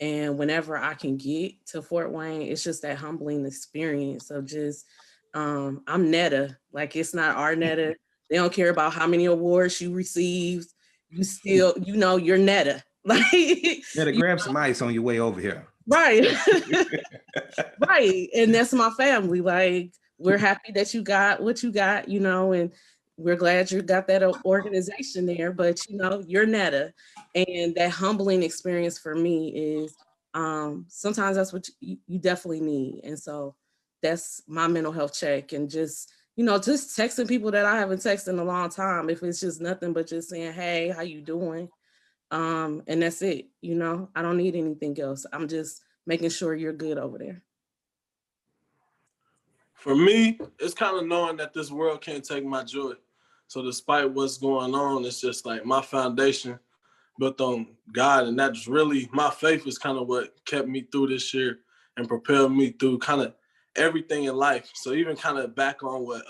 And whenever I can get to Fort Wayne, it's just that humbling experience of just, I'm Netta, like it's not our Netta. They don't care about how many awards you received. You still, you're Netta. Like,
Netta, grab some ice on your way over here.
Right. Right. And that's my family. Like, we're happy that you got what you got, and we're glad you got that organization there, but you're Netta. And that humbling experience for me is sometimes that's what you definitely need. And so that's my mental health check, and just just texting people that I haven't texted in a long time, if it's just nothing but just saying, hey, how you doing? And that's it. I don't need anything else. I'm just making sure you're good over there.
For me, it's kind of knowing that this world can't take my joy. So despite what's going on, it's just like my foundation built on God. And that's really, my faith is kind of what kept me through this year and propelled me through kind of everything in life. So even kind of back on what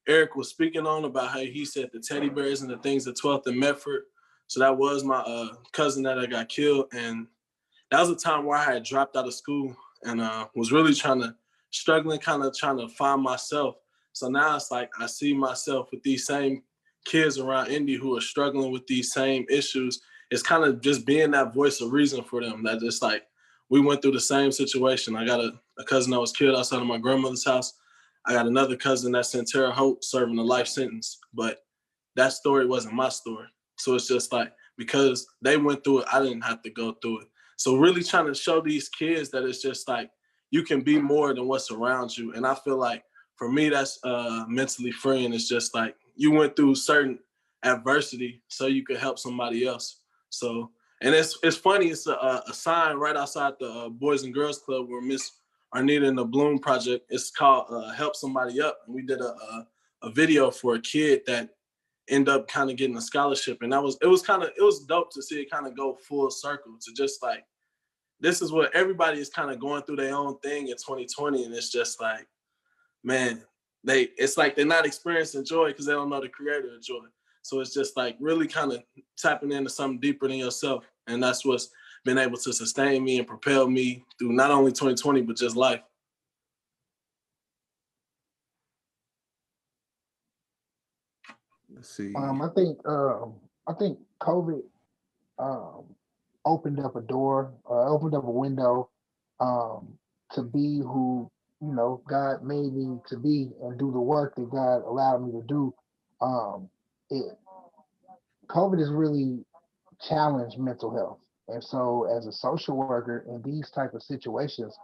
Eric was speaking on about how he said the teddy bears and the things at 12th and Medford. So that was my cousin that I got killed. And that was a time where I had dropped out of school and was really struggling, kind of trying to find myself. So now it's like I see myself with these same kids around Indy who are struggling with these same issues. It's kind of just being that voice of reason for them, that just like we went through the same situation. I got a cousin that was killed outside of my grandmother's house. I got another cousin that's in Terre Haute serving a life sentence, but that story wasn't my story. So it's just like, because they went through it, I didn't have to go through it. So really trying to show these kids that it's just like, you can be more than what's around you. And I feel like for me, that's mentally freeing. It's just like you went through certain adversity so you could help somebody else. So, and it's funny, it's a sign right outside the Boys and Girls Club where Miss Arnita and the Bloom Project, it's called Help Somebody Up. And we did a video for a kid that ended up kind of getting a scholarship. And it was dope to see it kind of go full circle to just like, this is what everybody is kind of going through their own thing in 2020. And it's just like, man, it's like they're not experiencing joy because they don't know the creator of joy. So it's just like really kind of tapping into something deeper than yourself. And that's what's been able to sustain me and propel me through not only 2020, but just life.
Let's see.
I think COVID opened up a door, opened up a window to be who, you know, God made me to be and do the work that God allowed me to do. COVID has really challenged mental health. And so as a social worker in these type of situations,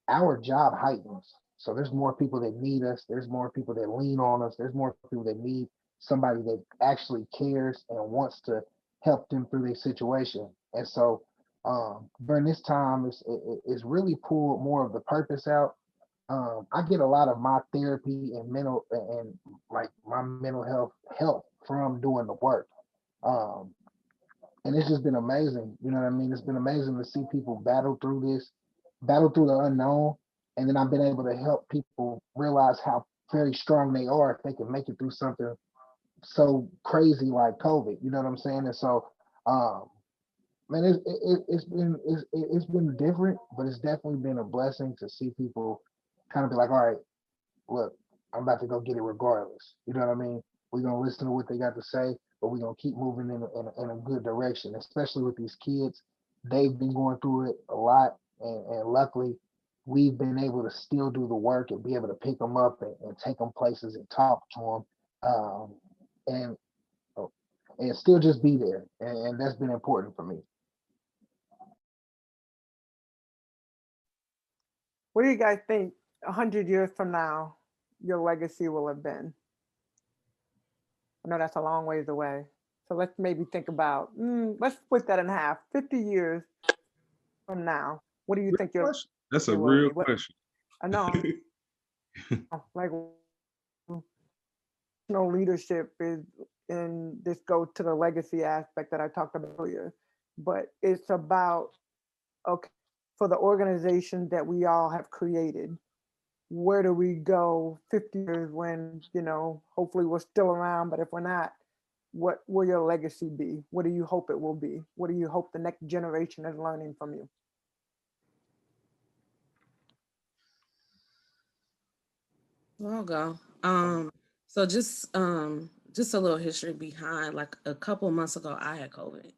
our job heightens. So there's more people that need us. There's more people that lean on us. There's more people that need somebody that actually cares and wants to help them through their situation. And so during this time, it's really pulled more of the purpose out. I get a lot of my therapy and mental and like my mental health help from doing the work. Um, and it's just been amazing. You know what I mean? It's been amazing to see people battle through this, battle through the unknown, and then I've been able to help people realize how very strong they are if they can make it through something so crazy like COVID. You know what I'm saying? And so, man, it's been different, but it's definitely been a blessing to see people kind of be like, all right, look, I'm about to go get it regardless. You know what I mean? We're gonna listen to what they got to say, but we're gonna keep moving in a good direction, especially with these kids. They've been going through it a lot, and luckily we've been able to still do the work and be able to pick them up and take them places and talk to them, and and still just be there, and that's been important for me.
What do you guys think 100 years from now your legacy will have been? I know that's a long ways away. So let's maybe think about, let's split that in half. 50 years from now, what do you think your
That's a
legacy will
real
be? What,
question.
I know, like, no leadership is in this go to the legacy aspect that I talked about earlier, but it's about, okay, for the organization that we all have created, where do we go 50 years when, you know, hopefully we're still around, but if we're not, what will your legacy be? What do you hope it will be? What do you hope the next generation is learning from you?
Well, I'll go. So just a little history behind, like a couple months ago, I had COVID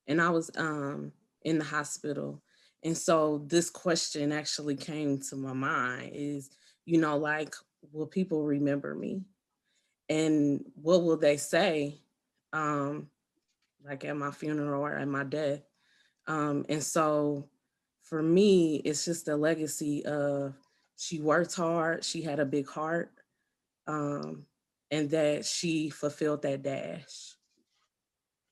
and I was in the hospital. And so this question actually came to my mind is, you know, like, will people remember me? And what will they say, like at my funeral or at my death? And so for me, it's just a legacy of she worked hard, she had a big heart, and that she fulfilled that dash.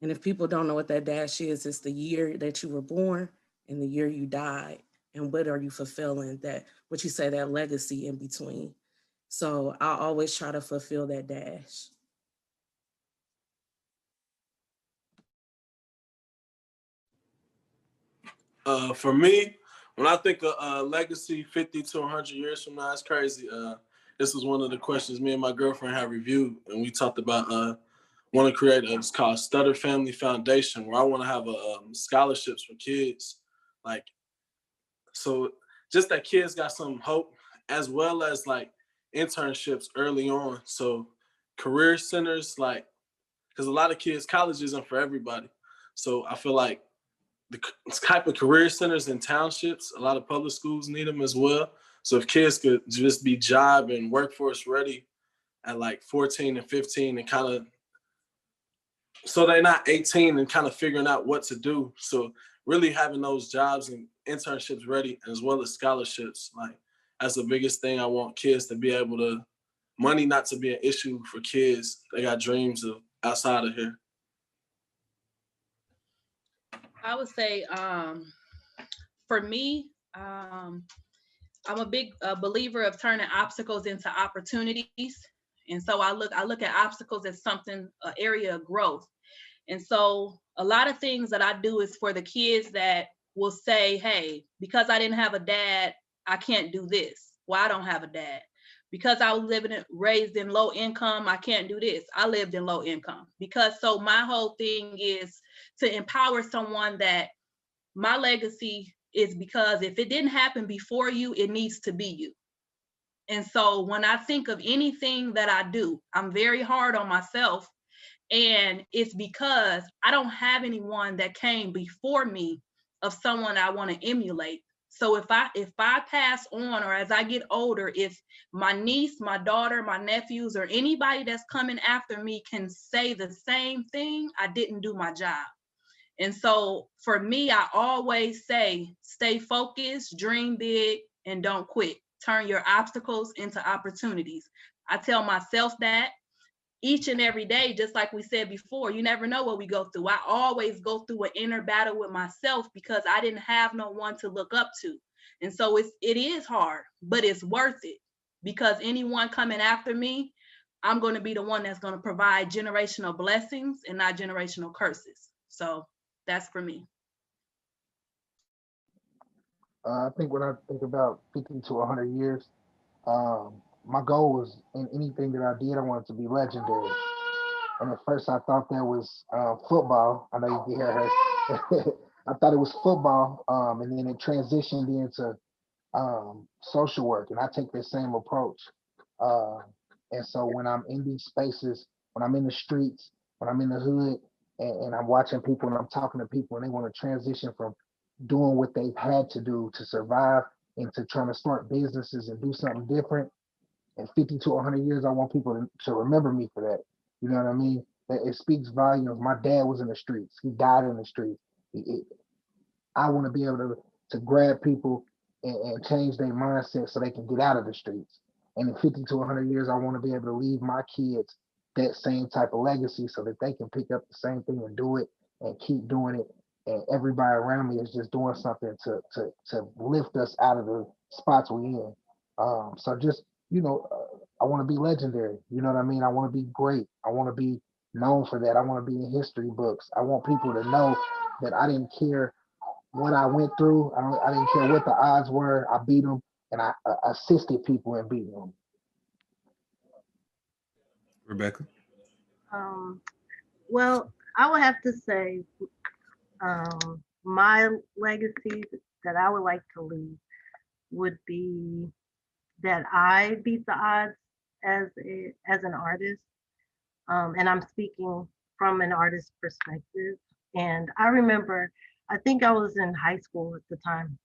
And if people don't know what that dash is, it's the year that you were born and the year you died. And what are you fulfilling, that, what you say, that legacy in between. So I always try to fulfill that dash.
For me, when I think of legacy 50 to 100 years from now, it's crazy. This was one of the questions me and my girlfriend had reviewed, and we talked about want to create it's called Stutter Family Foundation, where I want to have scholarships for kids, like, so just that kids got some hope, as well as like internships early on. So career centers, like, because a lot of kids, college isn't for everybody. So I feel like the type of career centers in townships, a lot of public schools need them as well. So if kids could just be job and workforce ready at like 14 and 15 and kind of, so they're not 18 and kind of figuring out what to do. So really having those jobs and internships ready, as well as scholarships, like, that's the biggest thing I want kids to be able to money not to be an issue for kids. They got dreams of outside of here.
I would say, for me, I'm a big believer of turning obstacles into opportunities. And so I look at obstacles as something, an area of growth. And so a lot of things that I do is for the kids that will say, hey, because I didn't have a dad, I can't do this. Well, I don't have a dad. Because I was raised in low income, I can't do this. I lived in low income. So my whole thing is to empower someone that my legacy is, because if it didn't happen before you, it needs to be you. And so when I think of anything that I do, I'm very hard on myself. And it's because I don't have anyone that came before me of someone I want to emulate. So if I pass on, or as I get older, if my niece, my daughter, my nephews, or anybody that's coming after me can say the same thing, I didn't do my job. And so for me, I always say, stay focused, dream big, and don't quit. Turn your obstacles into opportunities. I tell myself that each and every day, just like we said before. You never know what we go through. I always go through an inner battle with myself because I didn't have no one to look up to. And so it is hard, but it's worth it, because anyone coming after me, I'm going to be the one that's going to provide generational blessings and not generational curses. So that's for me.
I think when I think about 50 to 100 years, my goal was in anything that I did, I wanted to be legendary. And at first I thought that was football. I know you can hear her. I thought it was football, and then it transitioned into social work, and I take that same approach. Uh, and so when I'm in these spaces, when I'm in the streets, when I'm in the hood, and I'm watching people and I'm talking to people, and they want to transition from doing what they've had to do to survive into trying to start businesses and do something different. In 50 to 100 years, I want people to remember me for that. You know what I mean? It speaks volumes. My dad was in the streets. He died in the streets. I want to be able to grab people and change their mindset so they can get out of the streets. And in 50 to 100 years, I want to be able to leave my kids that same type of legacy so that they can pick up the same thing and do it and keep doing it. And everybody around me is just doing something to lift us out of the spots we're in. So just, I want to be legendary. You know what I mean? I want to be great. I want to be known for that. I want to be in history books. I want people to know that I didn't care what I went through. I didn't care what the odds were. I beat them, and I assisted people in beating them.
Rebecca?
Well, I would have to say my legacy that I would like to leave would be that I beat the odds as an artist, and I'm speaking from an artist's perspective. And I remember, I think I was in high school at the time,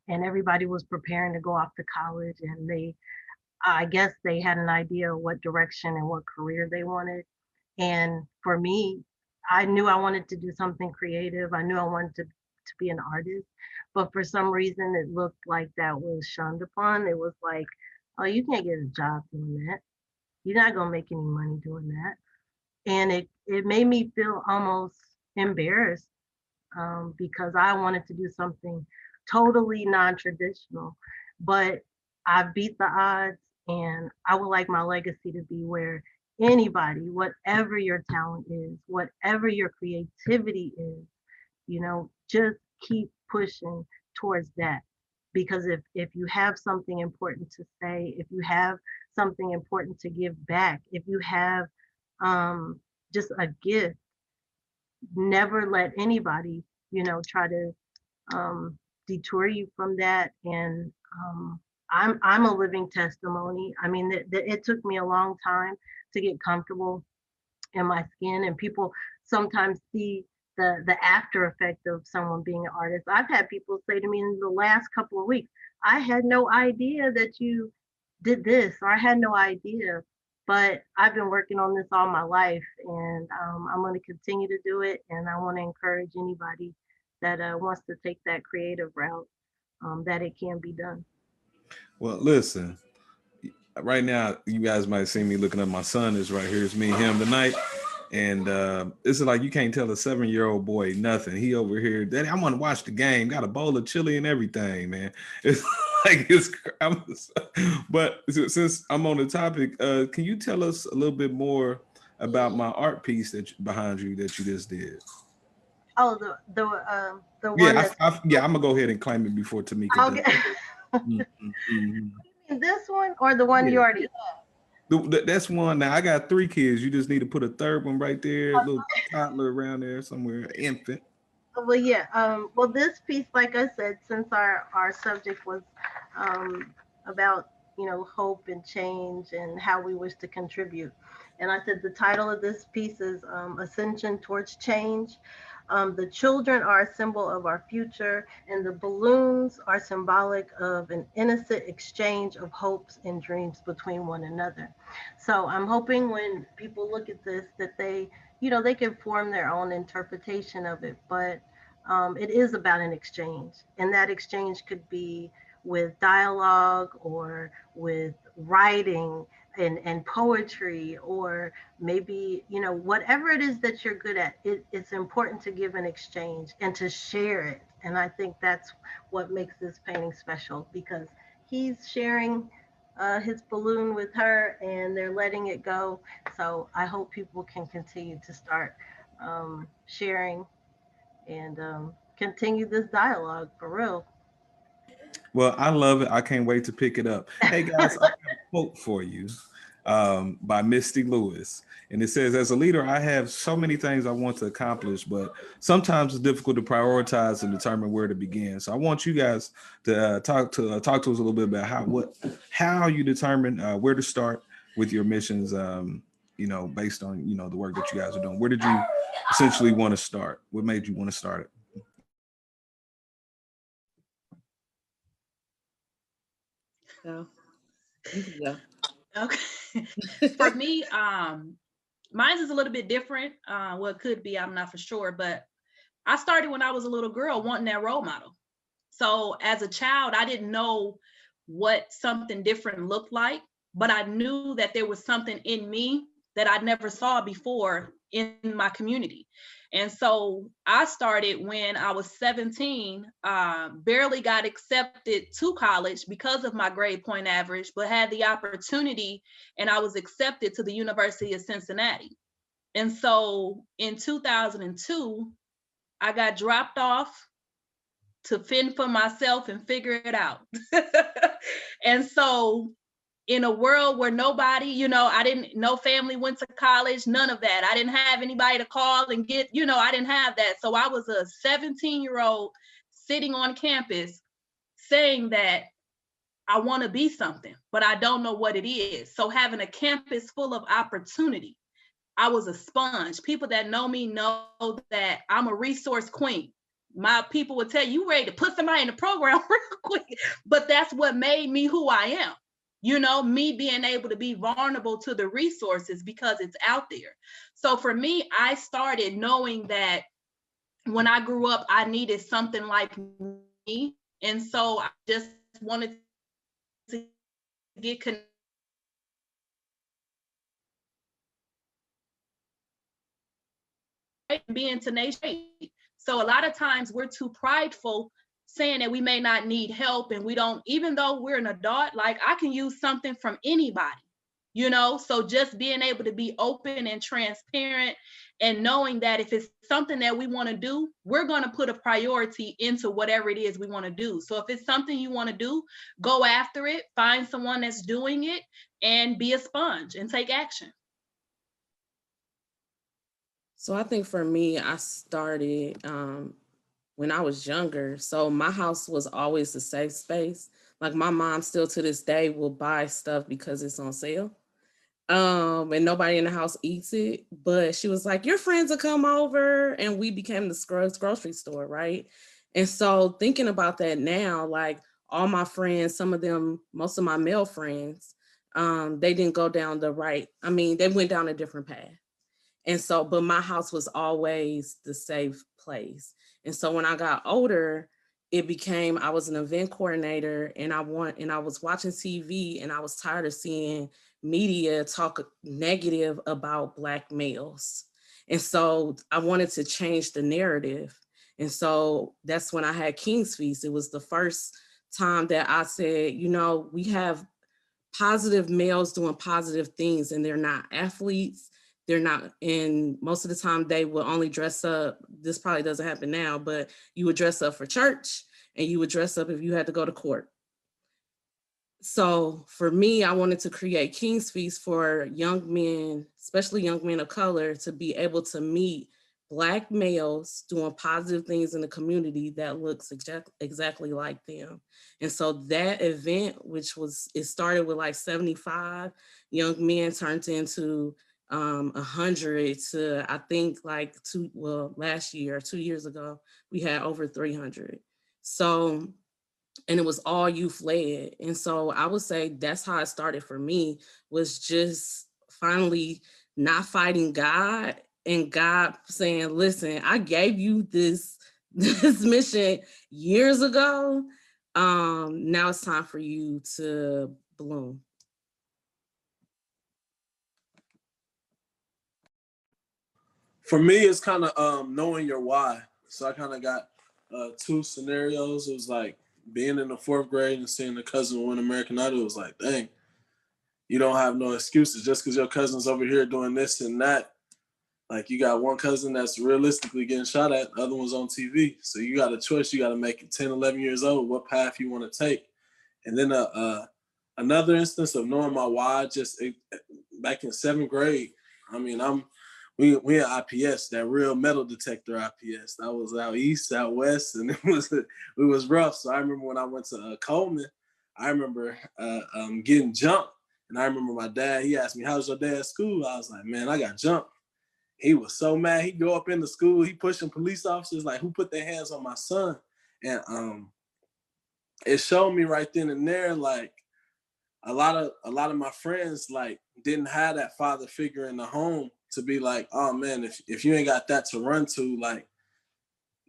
and everybody was preparing to go off to college, and I guess they had an idea of what direction and what career they wanted. And for me, I knew I wanted to do something creative. I knew I wanted to be an artist, but for some reason it looked like that was shunned upon. It was like, oh, you can't get a job doing that. You're not gonna make any money doing that. And it made me feel almost embarrassed, because I wanted to do something totally non-traditional. But I beat the odds, and I would like my legacy to be where anybody, whatever your talent is, whatever your creativity is, just keep pushing towards that. Because if you have something important to say, if you have something important to give back, if you have just a gift, never let anybody, try to detour you from that. And I'm a living testimony. I mean, it took me a long time to get comfortable in my skin, and people sometimes see the after effect of someone being an artist. I've had people say to me in the last couple of weeks, I had no idea that you did this, or I had no idea. But I've been working on this all my life, and I'm going to continue to do it. And I want to encourage anybody that wants to take that creative route, that it can be done.
Well, listen, right now, you guys might see me looking up. My son is right here. It's me and him tonight. And this is like, you can't tell a 7-year-old boy nothing. He over here, Daddy, I want to watch the game. Got a bowl of chili and everything, man. It's like but since I'm on the topic, can you tell us a little bit more about my art piece behind you that you just did?
Oh, the one
Yeah,
that's
yeah, I'm gonna go ahead and claim it before Tamika does.
okay. This one or the one you
Yeah.
already
That's one. Now I got 3 kids. You just need to put a third one right there, a little toddler around there somewhere, infant.
well, yeah. Well, this piece, like I said, since our subject was about hope and change and how we wish to contribute, and I said the title of this piece is Ascension Towards Change. The children are a symbol of our future, and the balloons are symbolic of an innocent exchange of hopes and dreams between one another. So I'm hoping when people look at this that they can form their own interpretation of it. But it is about an exchange, and that exchange could be with dialogue or with writing and poetry, or maybe whatever it is that you're good at. It's important to give an exchange and to share it, and I think that's what makes this painting special, because he's sharing his balloon with her and they're letting it go. So I hope people can continue to start sharing and continue this dialogue for real.
Well, I love it. I can't wait to pick it up. Hey guys, I got a quote for you by Misty Lewis. And it says, as a leader, I have so many things I want to accomplish, but sometimes it's difficult to prioritize and determine where to begin. So I want you guys to talk to us a little bit about how you determine where to start with your missions, based on, the work that you guys are doing. Where did you essentially want to start? What made you want to start it?
So, you can go.
Okay. For me, mine is a little bit different. Well, it could be, I'm not for sure, but I started when I was a little girl wanting that role model. So as a child, I didn't know what something different looked like, but I knew that there was something in me that I never saw before in my community. And so I started when I was 17, barely got accepted to college because of my grade point average, but had the opportunity and I was accepted to the University of Cincinnati. And so in 2002, I got dropped off to fend for myself and figure it out. And so in a world where nobody, no family went to college, none of that. I didn't have anybody to call and get, I didn't have that. So I was a 17-year-old sitting on campus saying that I want to be something, but I don't know what it is. So having a campus full of opportunity, I was a sponge. People that know me know that I'm a resource queen. My people would tell you ready to put somebody in the program real quick, but that's what made me who I am. Me being able to be vulnerable to the resources because it's out there. So for me, I started knowing that when I grew up, I needed something like me. And so I just wanted to get connected, being tenacious. So a lot of times we're too prideful saying that we may not need help, and we don't, even though we're an adult, like I can use something from anybody, so just being able to be open and transparent and knowing that if it's something that we want to do, we're going to put a priority into whatever it is we want to do. So if it's something you want to do, go after it, find someone that's doing it, and be a sponge and take action.
So I think for me, I started when I was younger. So my house was always a safe space. Like my mom still to this day will buy stuff because it's on sale. And nobody in the house eats it. But she was like, your friends will come over, and we became the Scruggs grocery store, right? And so thinking about that now, like all my friends, some of them, most of my male friends, they didn't go down the right. I mean, they went down a different path. And so, but my house was always the safe place. And so when I got older, it became, I was an event coordinator, and I was watching TV, and I was tired of seeing media talk negative about Black males. And so I wanted to change the narrative. And so that's when I had King's Feast. It was the first time that I said, you know, we have positive males doing positive things, and they're not athletes. They're not, and most of the time they will only dress up. This probably doesn't happen now, but you would dress up for church, and you would dress up if you had to go to court. So for me, I wanted to create King's Feast for young men, especially young men of color, to be able to meet Black males doing positive things in the community that looks exactly like them. And so that event, it started with like 75 young men, turned into 100 to, I think, like last year, 2 years ago, we had over 300. So, and it was all youth led. And so I would say that's how it started for me, was just finally not fighting God, and God saying, listen, I gave you this mission years ago. Now it's time for you to bloom.
For me, it's kind of knowing your why. So I kind of got 2 scenarios. It was like being in the 4th grade and seeing the cousin win American Idol. It was like, dang, you don't have no excuses just because your cousin's over here doing this and that. Like, you got one cousin that's realistically getting shot at, the other one's on TV. So you got a choice. You got to make it 10, 11 years old, what path you want to take. And then another instance of knowing my why, back in 7th grade, I mean, we had IPS, that real metal detector IPS. That was out east, out west, and it was rough. So I remember when I went to Coleman, I remember getting jumped. And I remember my dad, he asked me, how's your day at school? I was like, man, I got jumped. He was so mad. He'd go up in the school, he pushing police officers, like, who put their hands on my son? And it showed me right then and there, like, a lot of my friends, like, didn't have that father figure in the home to be like, oh man, if you ain't got that to run to, like,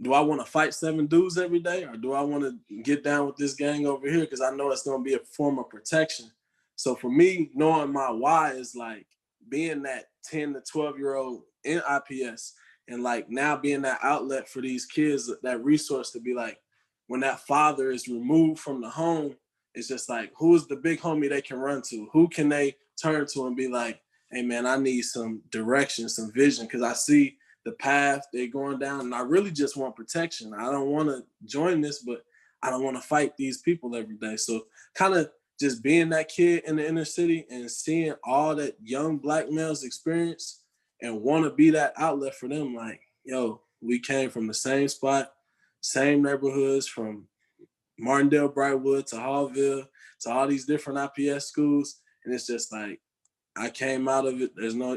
do I want to fight 7 dudes every day, or do I want to get down with this gang over here? Because I know it's going to be a form of protection. So for me, knowing my why is like being that 10 to 12-year-old in IPS, and like now being that outlet for these kids, that resource to be like, when that father is removed from the home, it's just like, who's the big homie they can run to? Who can they turn to and be like, hey man, I need some direction, some vision, because I see the path they're going down, and I really just want protection. I don't want to join this, but I don't want to fight these people every day. So kind of just being that kid in the inner city and seeing all that young Black males experience and want to be that outlet for them. Like, yo, we came from the same spot, same neighborhoods, from Martindale, Brightwood to Hallville to all these different IPS schools. And it's just like, I came out of it.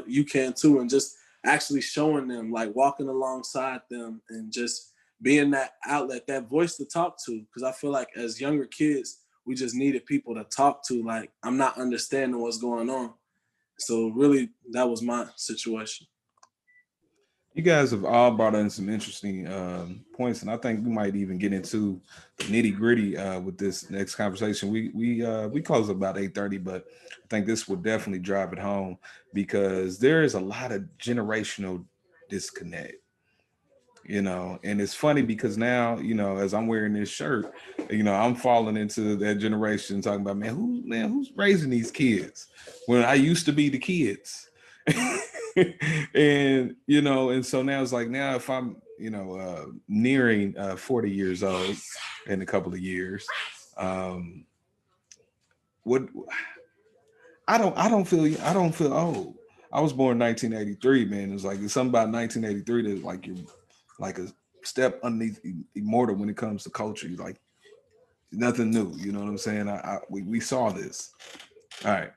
You can too. And just actually showing them, like walking alongside them and just being that outlet, that voice to talk to. Because I feel like as younger kids, we just needed people to talk to. Like, I'm not understanding what's going on. So really, that was my situation.
You guys have all brought in some interesting points, and I think we might even get into the nitty gritty with this next conversation. We close about 8:30, but I think this will definitely drive it home, because there is a lot of generational disconnect. And it's funny because now, as I'm wearing this shirt, I'm falling into that generation talking about, who's raising these kids when I used to be the kids. And so now it's like, now if I'm nearing 40 years old in a couple of years, what I don't feel old. I was born in 1983, man. It's like, there's something about 1983 that's like you're like a step underneath immortal when it comes to culture. You're like, nothing new. You know what I'm saying? We saw this. All right.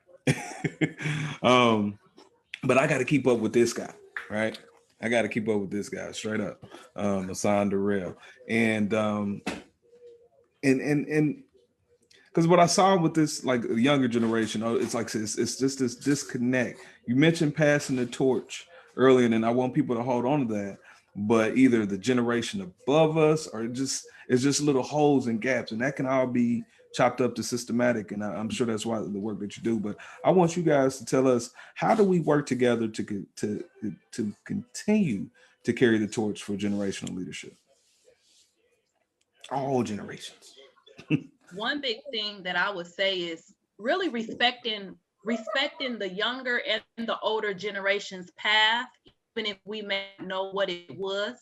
But I got to keep up with this guy, right? I got to keep up with this guy straight up, Hassan Durrell, and because what I saw with this, like, younger generation, it's like it's just this disconnect. You mentioned passing the torch earlier, and I want people to hold on to that. but either the generation above us or it's just little holes and gaps, and that can all be chopped up to systematic. And I'm sure that's why the work that you do. But I want you guys to tell us, how do we work together to continue to carry the torch for generational leadership? All generations.
One big thing that I would say is really respecting the younger and the older generation's path, even if we may know what it was,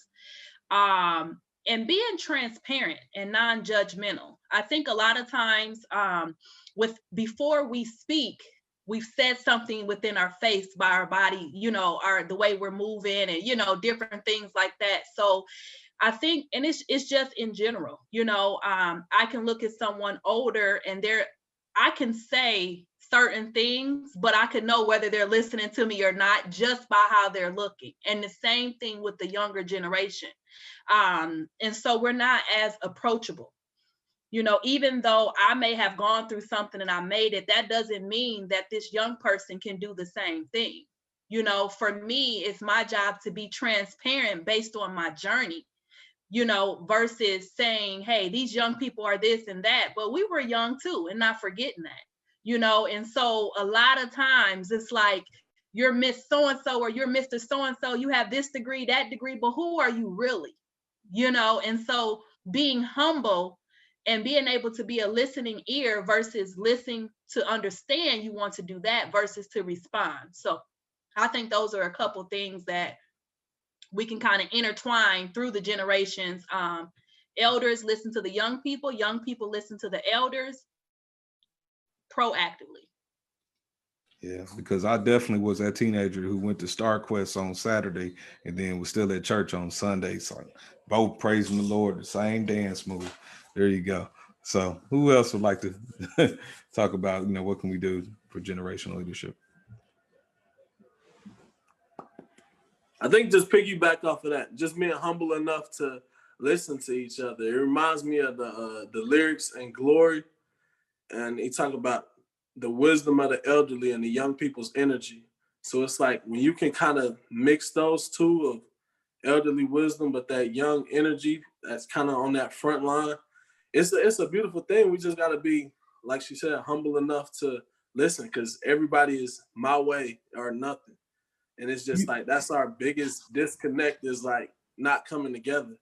and being transparent and non-judgmental. I think a lot of times before we speak, we've said something within our face by our body, the way we're moving and, different things like that. So I think, and it's just in general, I can look at someone older and I can say certain things, but I can know whether they're listening to me or not just by how they're looking. And the same thing with the younger generation. And so we're not as approachable. Even though I may have gone through something and I made it, that doesn't mean that this young person can do the same thing. For me, it's my job to be transparent based on my journey, versus saying, hey, these young people are this and that, but we were young too, and not forgetting that, and so a lot of times it's like, you're Miss So-and-so or you're Mr. So-and-so, you have this degree, that degree, but who are you really? And so being humble and being able to be a listening ear versus listening to understand, you want to do that versus to respond. So I think those are a couple things that we can kind of intertwine through the generations. Elders listen to the young people listen to the elders proactively.
Yeah, because I definitely was that teenager who went to StarQuest on Saturday and then was still at church on Sunday. So both praising the Lord, the same dance move. There you go. So who else would like to talk about, what can we do for generational leadership?
I think just piggyback off of that, just being humble enough to listen to each other. It reminds me of the lyrics in Glory, and he talk about the wisdom of the elderly and the young people's energy. So it's like when you can kind of mix those two of elderly wisdom, but that young energy that's kind of on that front line, it's a beautiful thing. We just got to be, like she said, humble enough to listen, because everybody is my way or nothing. And it's just like, that's our biggest disconnect, is like not coming together.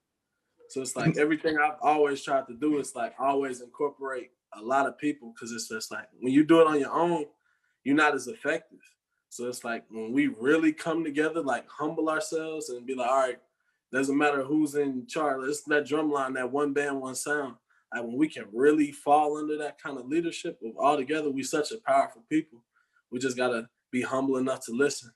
So it's like everything I've always tried to do is like always incorporate a lot of people, because it's just like when you do it on your own, you're not as effective. So it's like when we really come together, like humble ourselves and be like, all right, doesn't matter who's in charge. It's that drum line, that one band, one sound. Like when we can really fall under that kind of leadership of all together, we such a powerful people. We just got to be humble enough to listen.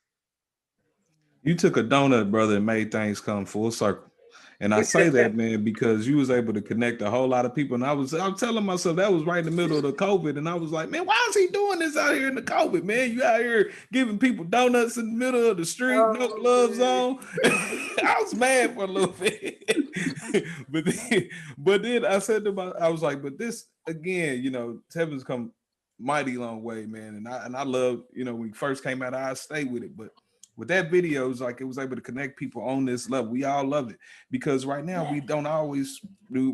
You took a donut, brother, and made things come full circle. And I say that, man, because you was able to connect a whole lot of people. And I was telling myself that was right in the middle of the COVID. And I was like, man, why is he doing this out here in the COVID, man? You out here giving people donuts in the middle of the street, no gloves on. I was mad for a little bit. but then I said to myself, I was like, but this, again, heaven's come mighty long way, man. And I love, when we first came out, I stayed with it. But with that video, it was able to connect people on this level. We all love it, because right now we're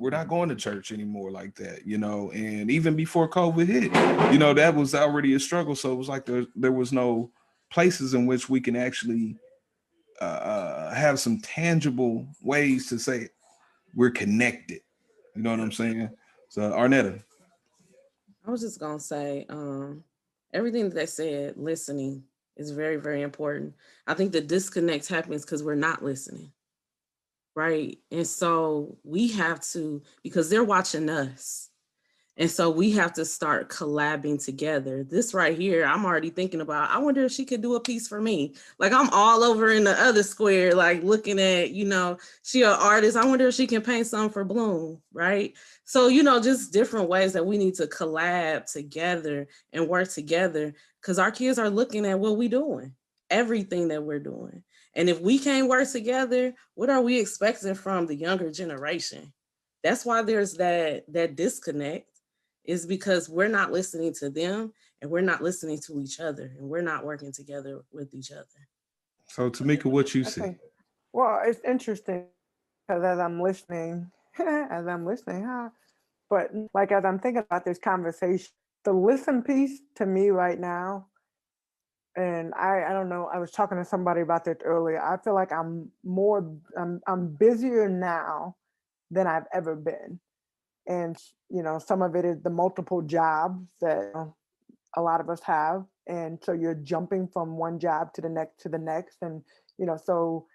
not going to church anymore like that, and even before COVID hit, that was already a struggle. So it was like there was no places in which we can actually have some tangible ways to say we're connected. You know what I'm saying? So Arnetta.
I was just going to say, everything that they said, listening is very, very important. I think the disconnect happens because we're not listening, right? And so we have to, because they're watching us. And so we have to start collabing together. This right here, I'm already thinking about, I wonder if she could do a piece for me. Like I'm all over in the other square, like looking at, she an artist. I wonder if she can paint something for Bloom, right? So, just different ways that we need to collab together and work together, because our kids are looking at what we're doing, everything that we're doing. And if we can't work together, what are we expecting from the younger generation? That's why there's that disconnect, is because we're not listening to them and we're not listening to each other and we're not working together with each other.
So Tamika, what you see?
Well, it's interesting because as I'm listening, but like as I'm thinking about this conversation, the listen piece to me right now, and I don't know, I was talking to somebody about this earlier. I feel like I'm busier now than I've ever been. And some of it is the multiple jobs that a lot of us have. And so you're jumping from one job to the next. And so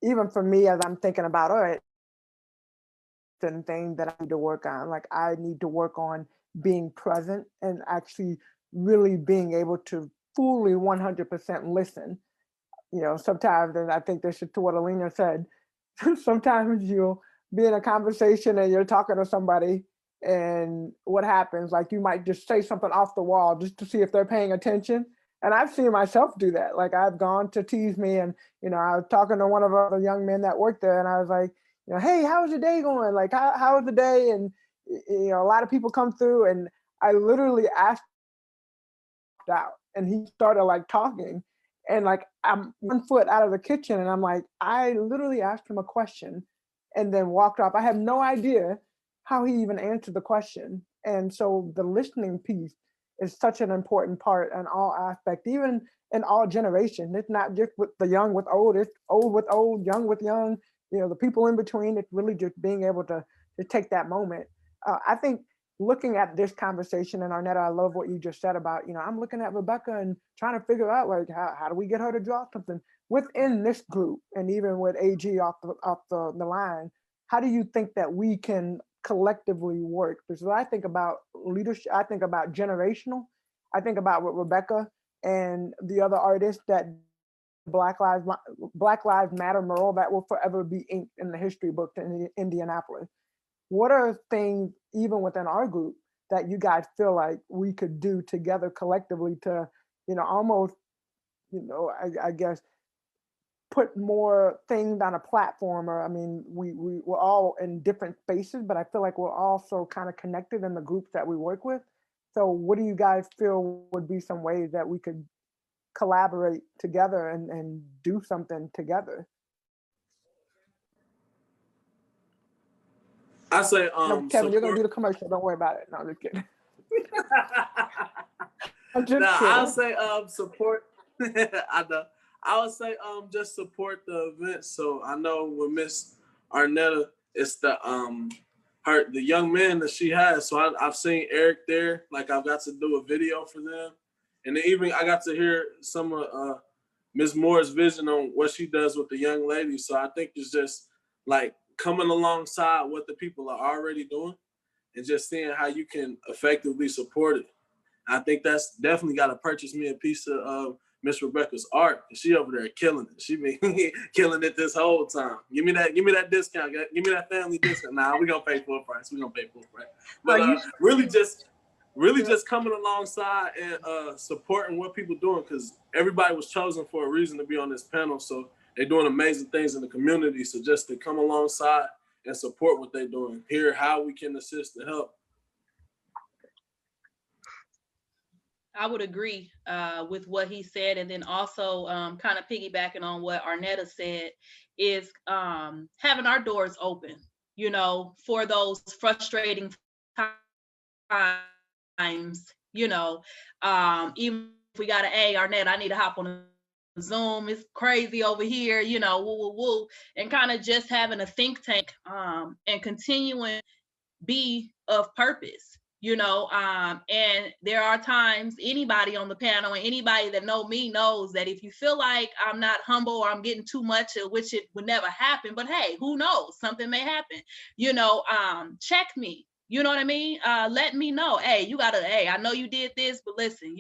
even for me, as I'm thinking about, all right, certain thing that I need to work on. Like I need to work on being present and actually really being able to fully 100% listen. Sometimes, and I think this is to what Alina said, sometimes you'll be in a conversation and you're talking to somebody, and what happens, like you might just say something off the wall just to see if they're paying attention. And I've seen myself do that. Like I've gone to tease me, and I was talking to one of the young men that worked there, and I was like, hey, how's your day going? Like how's the day? And a lot of people come through, and I literally asked out, and he started like talking, and like I'm 1 foot out of the kitchen, and I'm like, I literally asked him a question and then walked off. I have no idea how he even answered the question. And so the listening piece is such an important part in all aspects, even in all generations. It's not just with the young with old, it's old with old, young with young, the people in between. It's really just being able to take that moment. I think looking at this conversation, and Arnetta, I love what you just said about, I'm looking at Rebecca and trying to figure out like how do we get her to draw something within this group, and even with AG off the line. How do you think that we can collectively work? Because when I think about leadership, I think about generational. I think about what Rebecca and the other artists that Black Lives Matter mural that will forever be inked in the history books in Indianapolis. What are things even within our group that you guys feel like we could do together collectively to, almost, I guess, put more things on a platform? Or I mean, we're all in different spaces, but I feel like we're also kind of connected in the groups that we work with. So what do you guys feel would be some ways that we could collaborate together and do something together?
I say
No, Kevin, you're gonna do
support.
the commercial. Don't worry about it. No, I'm just kidding. I'm just
Now
kidding.
I'll say support. I know. I would say just support the event. So I know with Miss Arnetta, it's the young man that she has. So I've seen Eric there. Like I've got to do a video for them, and then even I got to hear some of Miss Moore's vision on what she does with the young ladies. So I think it's just like coming alongside what the people are already doing, and just seeing how you can effectively support it. I think that's definitely got to purchase me a piece of Miss Rebecca's art. She over there killing it. She been killing it this whole time. Give me that discount. Give me that family discount. Nah, we gonna pay full price. We gonna pay full price. But really just coming alongside and supporting what people doing, because everybody was chosen for a reason to be on this panel. So they're doing amazing things in the community. So just to come alongside and support what they're doing, hear how we can assist and help.
I would agree with what he said. And then also kind of piggybacking on what Arnetta said is having our doors open, for those frustrating times, even if we got an Arnetta, I need to hop on a Zoom. It's crazy over here, woo, woo, woo. And kind of just having a think tank and continuing be of purpose. And there are times anybody on the panel and anybody that know me knows that if you feel like I'm not humble or I'm getting too much, which it would never happen, but hey, who knows, something may happen, check me, you know what I mean? Let me know, hey, I know you did this, but listen,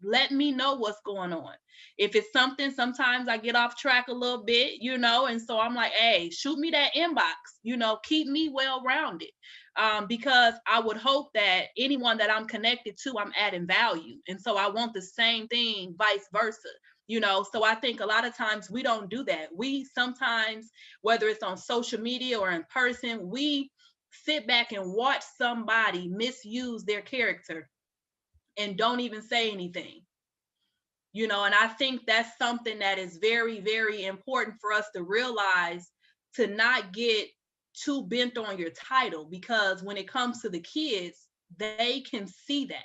let me know what's going on. If it's something, sometimes I get off track a little bit, and so I'm like, hey, shoot me that inbox, keep me well-rounded. Because I would hope that anyone that I'm connected to, I'm adding value. And so I want the same thing, vice versa. So I think a lot of times we don't do that. We sometimes, whether it's on social media or in person, we sit back and watch somebody misuse their character and don't even say anything. you know, and I think that's something that is very, very important for us to realize, to not get too bent on your title, because when it comes to the kids, they can see that.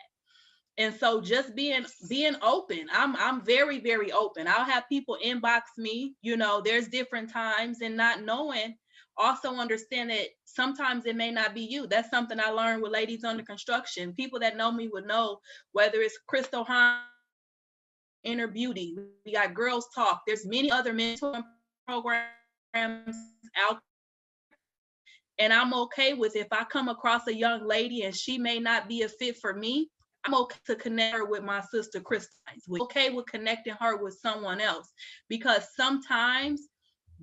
And so just being open, I'm very, very open. I'll have people inbox me, you know, there's different times, and not knowing, also understand that sometimes it may not be you. That's something I learned with Ladies Under Construction. People that know me would know, whether it's Crystal Hahn, Inner Beauty, we got Girls Talk, there's many other mentoring programs out, and I'm okay with, if I come across a young lady and she may not be a fit for me, I'm okay to connect her with my sister Crystal. We're okay with connecting her with someone else, because sometimes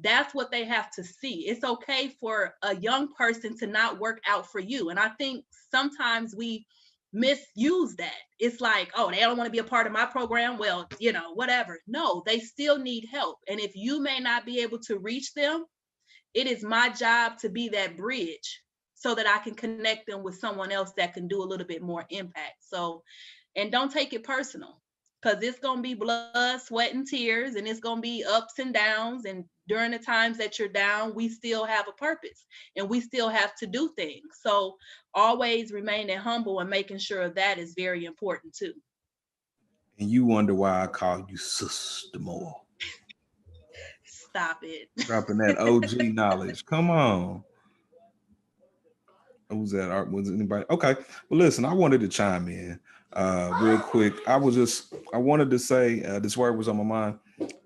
that's what they have to see. It's okay for a young person to not work out for you. And I think sometimes we misuse that. It's like, oh, they don't want to be a part of my program. Well, you know, whatever. No, they still need help. And if you may not be able to reach them, it is my job to be that bridge so that I can connect them with someone else that can do a little bit more impact. So, and don't take it personal, because it's going to be blood, sweat, and tears, and it's going to be ups and downs. And during the times that you're down, we still have a purpose and we still have to do things. So always remaining humble and making sure that is very important too.
And you wonder why I call you Sister More.
Stop it.
Dropping that OG knowledge. Come on. Who's that? Art? Was anybody? Okay. Well, listen, I wanted to chime in real quick. I wanted to say this word was on my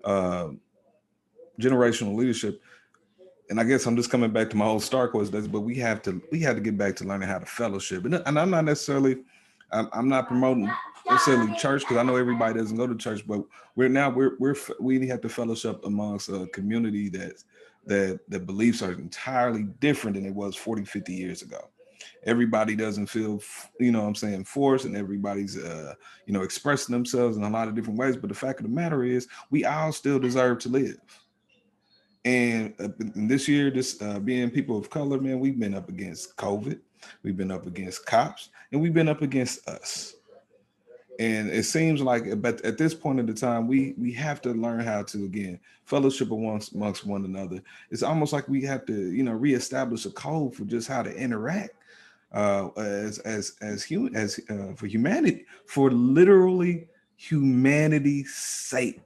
mind. Generational leadership. And I guess I'm just coming back to my old Star Wars days, but we have to get back to learning how to fellowship. And I'm not necessarily, I'm not promoting necessarily church, because I know everybody doesn't go to church, but we have to fellowship amongst a community that the beliefs are entirely different than it was 40, 50 years ago. Everybody doesn't feel, you know what I'm saying, forced, and everybody's, you know, expressing themselves in a lot of different ways. But the fact of the matter is, we all still deserve to live. And this year, being people of color, man, we've been up against COVID, we've been up against cops, and we've been up against us. And it seems like, but at this point in the time, we have to learn how to, again, fellowship amongst one another. It's almost like we have to, you know, reestablish a code for just how to interact as for humanity, for literally humanity's sake.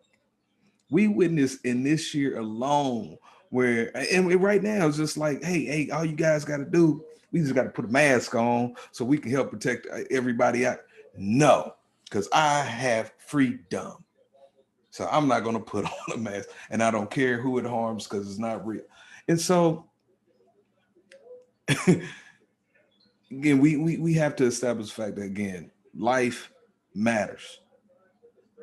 We witnessed in this year alone where, and right now it's just like, hey, all you guys got to do, we just got to put a mask on so we can help protect everybody out. No, because I have freedom. So I'm not going to put on a mask, and I don't care who it harms, because it's not real. And so again, we have to establish the fact that, again, life matters.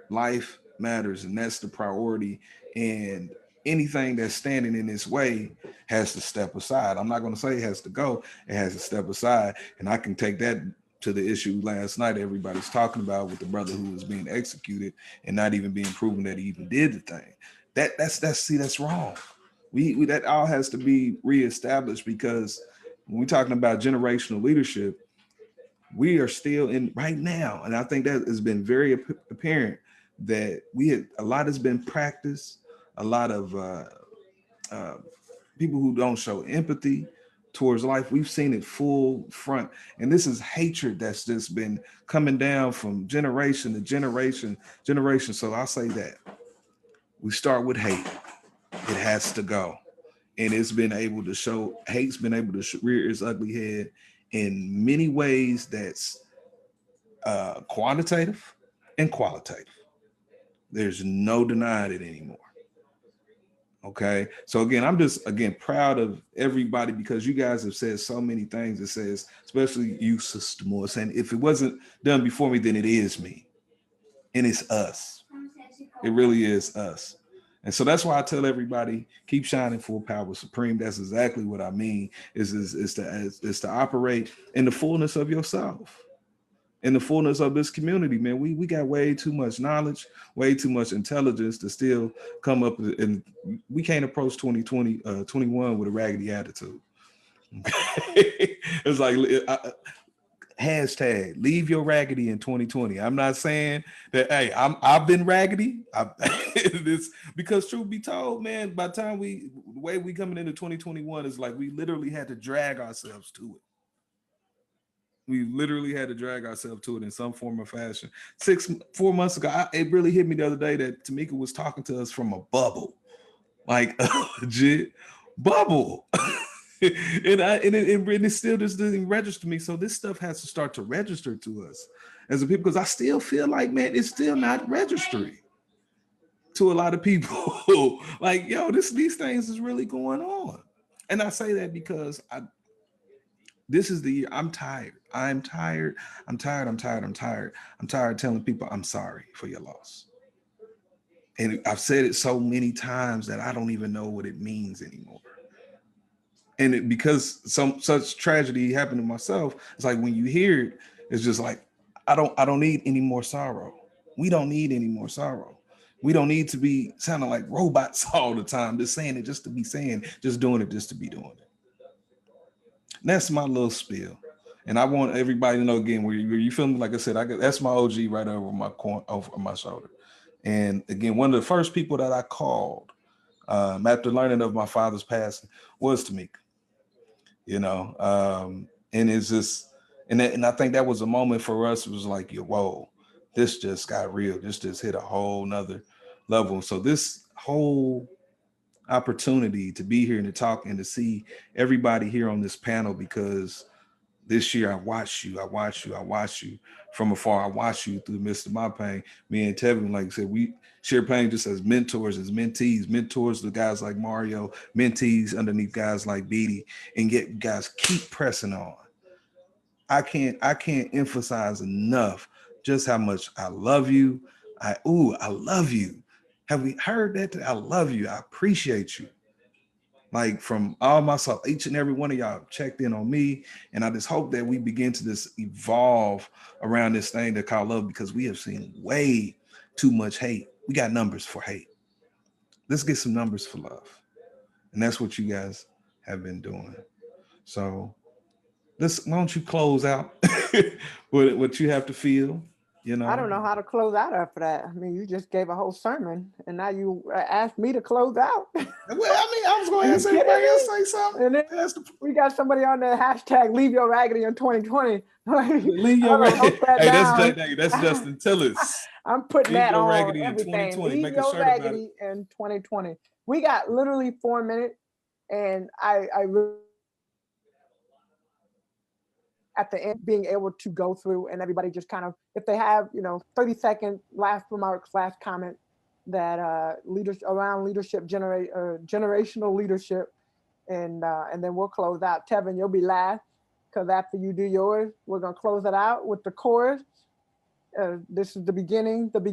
Life matters, and that's the priority. And anything that's standing in its way has to step aside. I'm not going to say it has to go, it has to step aside. And I can take that to the issue last night everybody's talking about with the brother who was being executed and not even being proven that he even did the thing. That's wrong. We that all has to be reestablished, because when we're talking about generational leadership, we are still in right now. And I think that has been very apparent, that a lot has been practiced. A lot of people who don't show empathy towards life, we've seen it full front. And this is hatred that's just been coming down from generation to generation. So I'll say that we start with hate. It has to go. And hate's been able to rear its ugly head in many ways that's quantitative and qualitative. There's no denying it anymore. Okay. So I'm just proud of everybody, because you guys have said so many things. It says, especially you, Sister Moore, saying, if it wasn't done before me, then it is me. And it's us. It really is us. And so that's why I tell everybody, keep shining full power supreme. That's exactly what I mean, is to operate in the fullness of yourself. In the fullness of this community, man. We got way too much knowledge, way too much intelligence to still come up, and we can't approach 2021 with a raggedy attitude. It's like, hashtag leave your raggedy in 2020. I'm not saying that, hey, I've been raggedy. This, because truth be told, man, by the time the way we coming into 2021 is like we literally had to drag ourselves to it. We literally had to drag ourselves to it in some form or fashion. 4 months ago, it really hit me the other day that Tamika was talking to us from a bubble, like a legit bubble. And it still just doesn't register to me. So this stuff has to start to register to us as a people, because I still feel like, man, it's still not registering to a lot of people. Like, yo, these things is really going on. And I say that because this is the year. I'm tired. I'm tired of telling people I'm sorry for your loss. And I've said it so many times that I don't even know what it means anymore. And because such tragedy happened to myself, it's like when you hear it, it's just like, I don't need any more sorrow. We don't need any more sorrow. We don't need to be sounding like robots all the time, just saying it just to be saying, just doing it just to be doing it. And that's my little spiel. And I want everybody to know again, where you feel me, like I said, that's my OG right over my shoulder. And again, one of the first people that I called after learning of my father's passing was Tamika. And it's just, and I think that was a moment for us. It was like, whoa, this just got real. This just hit a whole nother level. So this whole opportunity to be here and to talk and to see everybody here on this panel, because this year I watched you from afar. I watched you through the midst of my pain. Me and Tevin, like I said, we share pain just as mentors, as mentors to guys like Mario, mentees underneath guys like Beatty, and get guys keep pressing on. I can't emphasize enough just how much I love you. I love you. Have we heard that? I love you. I appreciate you. Like from all myself, each and every one of y'all checked in on me. And I just hope that we begin to just evolve around this thing that called love, because we have seen way too much hate. We got numbers for hate. Let's get some numbers for love. And that's what you guys have been doing. So why don't you close out what you have to feel,
I don't know how to close out after that. I mean, you just gave a whole sermon, and now you asked me to close out.
Well, I mean, I was going to ask everybody else say something.
And then we got somebody on the hashtag leave your raggedy in 2020.
Leave your raggedy. Hey, that's Justin Tillis.
I'm putting
leave
that
your
on
raggedy
everything.
In 2020.
Leave
Make
your
a shirt
raggedy in 2020. We got literally 4 minutes, and I really, at the end, being able to go through and everybody just kind of, if they have 30-second last remarks, last comment, that leaders around leadership, generational leadership, and then we'll close out. Tevin, you'll be last, because after you do yours, we're gonna close it out with the chorus. This is the beginning of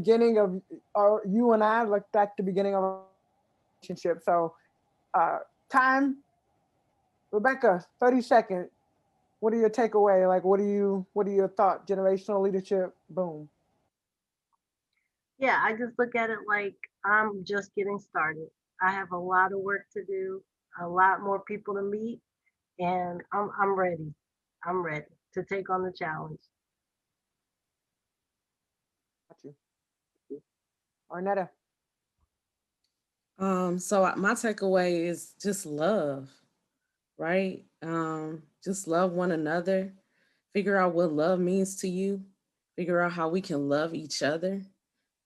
you and I look like the beginning of our relationship. So time, Rebecca, 30 seconds. What are your takeaway? Like, what are your thoughts? Generational leadership, boom.
Yeah, I just look at it like I'm just getting started. I have a lot of work to do, a lot more people to meet, and I'm ready. I'm ready to take on the challenge.
Got you. Arnetta.
So my takeaway is just love, right? Just love one another. Figure out what love means to you. Figure out how we can love each other.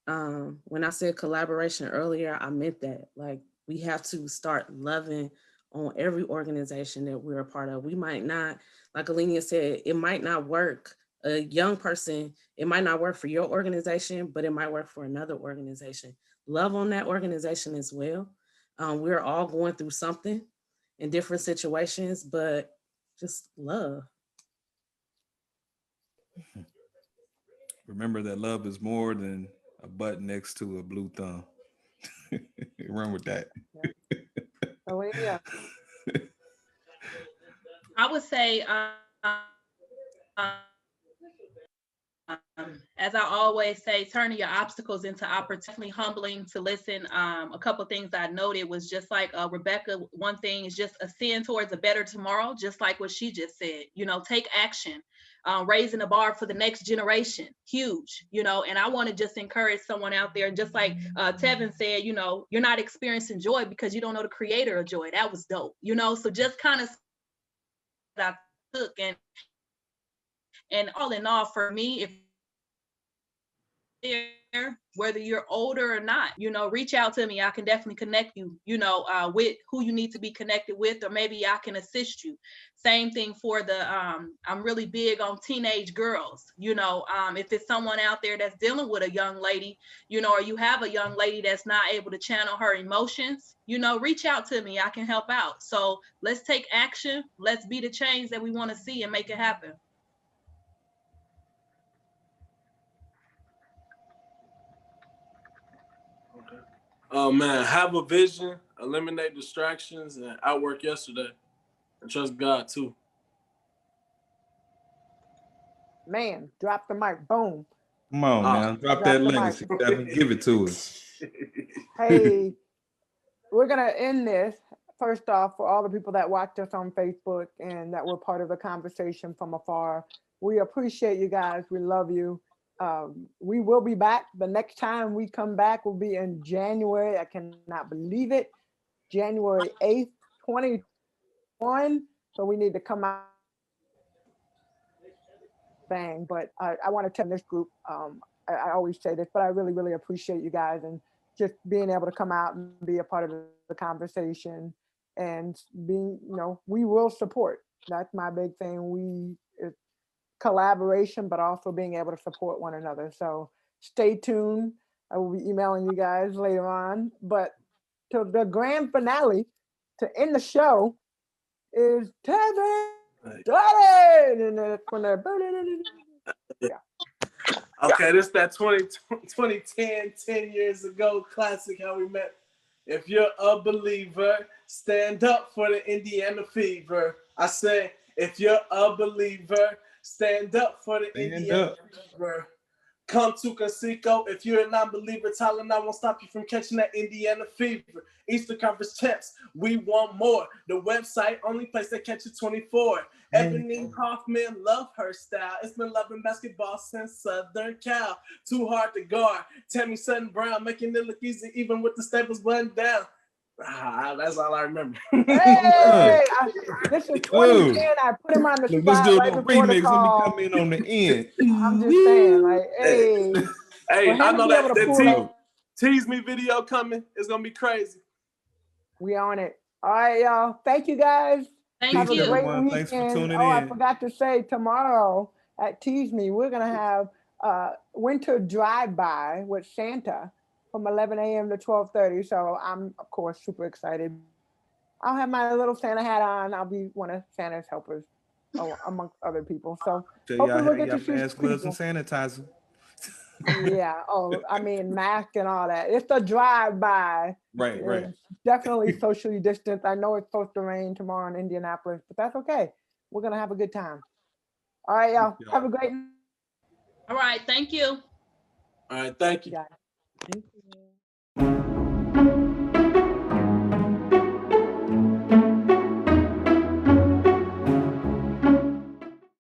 When I said collaboration earlier, I meant that. Like, we have to start loving on every organization that we're a part of. We might not, like Alenia said, it might not work. A young person, it might not work for your organization, but it might work for another organization. Love on that organization as well. We're all going through something in different situations, but just love.
Remember that love is more than a button next to a blue thumb. Remember that.
Oh, yeah.
I would say, as I always say, turning your obstacles into opportunity. Humbling to listen. A couple of things I noted was just like Rebecca, one thing is just ascend towards a better tomorrow, just like what she just said. Take action. raising the bar for the next generation, huge, you know. And I want to just encourage someone out there, just like Tevin said, you know, you're not experiencing joy because you don't know the creator of joy. That was dope, you know. So just kind of I took, and all in all, for me, if whether you're older or not, you know, reach out to me. I can definitely connect you, you know, with who you need to be connected with, or maybe I can assist you. Same thing for the I'm really big on teenage girls, you know. If it's someone out there that's dealing with a young lady, you know, or you have a young lady that's not able to channel her emotions, you know, reach out to me. I can help out. So let's take action. Let's be the change that we want to see and make it happen.
Oh man, have a vision, eliminate distractions, and outwork yesterday. And trust God too.
Man, drop the mic. Boom.
Come on now, drop that legacy, Tevin. Give it to us.
Hey, we're gonna end this. First off, for all the people that watched us on Facebook and that were part of the conversation from afar, we appreciate you guys. We love you. We will be back. The next time we come back will be in January. I cannot believe it. January 8th, 2021. So we need to come out bang. But I want to tell this group, I always say this, but I really, really appreciate you guys and just being able to come out and be a part of the conversation and being, you know, we will support. That's my big thing. It's collaboration, but also being able to support one another. So stay tuned. I will be emailing you guys later on. But to the grand finale, to end the show, is Tevin. And then when they're
Okay, this that 2010, 10 years ago classic, how we met. If you're a believer, stand up for the Indiana Fever. I say, if you're a believer, stand up for the Indiana Fever. Come to Conseco. If you're a non-believer, Tylenol won't stop you from catching that Indiana Fever. Eastern Conference champs, we want more. The website, only place that catches 24. Ebony Hoffman, love her style. It's been loving basketball since Southern Cal. Too hard to guard. Tammy Sutton Brown, making it look easy even with the staples buttoned down. That's all I remember.
Hey, this is 2010. I put him on the spot.
Let's do
right
a
before
remix.
the call.
Let me come in on the end.
I'm just saying, like, hey,
hey, I know that
Tease
Me video coming. It's gonna be crazy.
We on it. All right, y'all. Thank you guys.
Thank you.
Have a great
Everyone.
weekend.
Thanks for tuning in.
I forgot to say, tomorrow at Tease Me, we're gonna have winter drive-by with Santa from 11 a.m. to 12:30. So I'm, of course, super excited. I'll have my little Santa hat on. I'll be one of Santa's helpers, amongst other people. So hopefully we'll get to see
mask, gloves,
people.
and sanitizer.
Yeah. Oh, I mean, mask and all that. It's a drive-by.
Right.
Definitely socially distanced. I know it's supposed to rain tomorrow in Indianapolis, but that's okay. We're gonna have a good time. All right, y'all. Have a great night.
All right. Thank you.
All right. Thank you.
Yeah.
Thank you.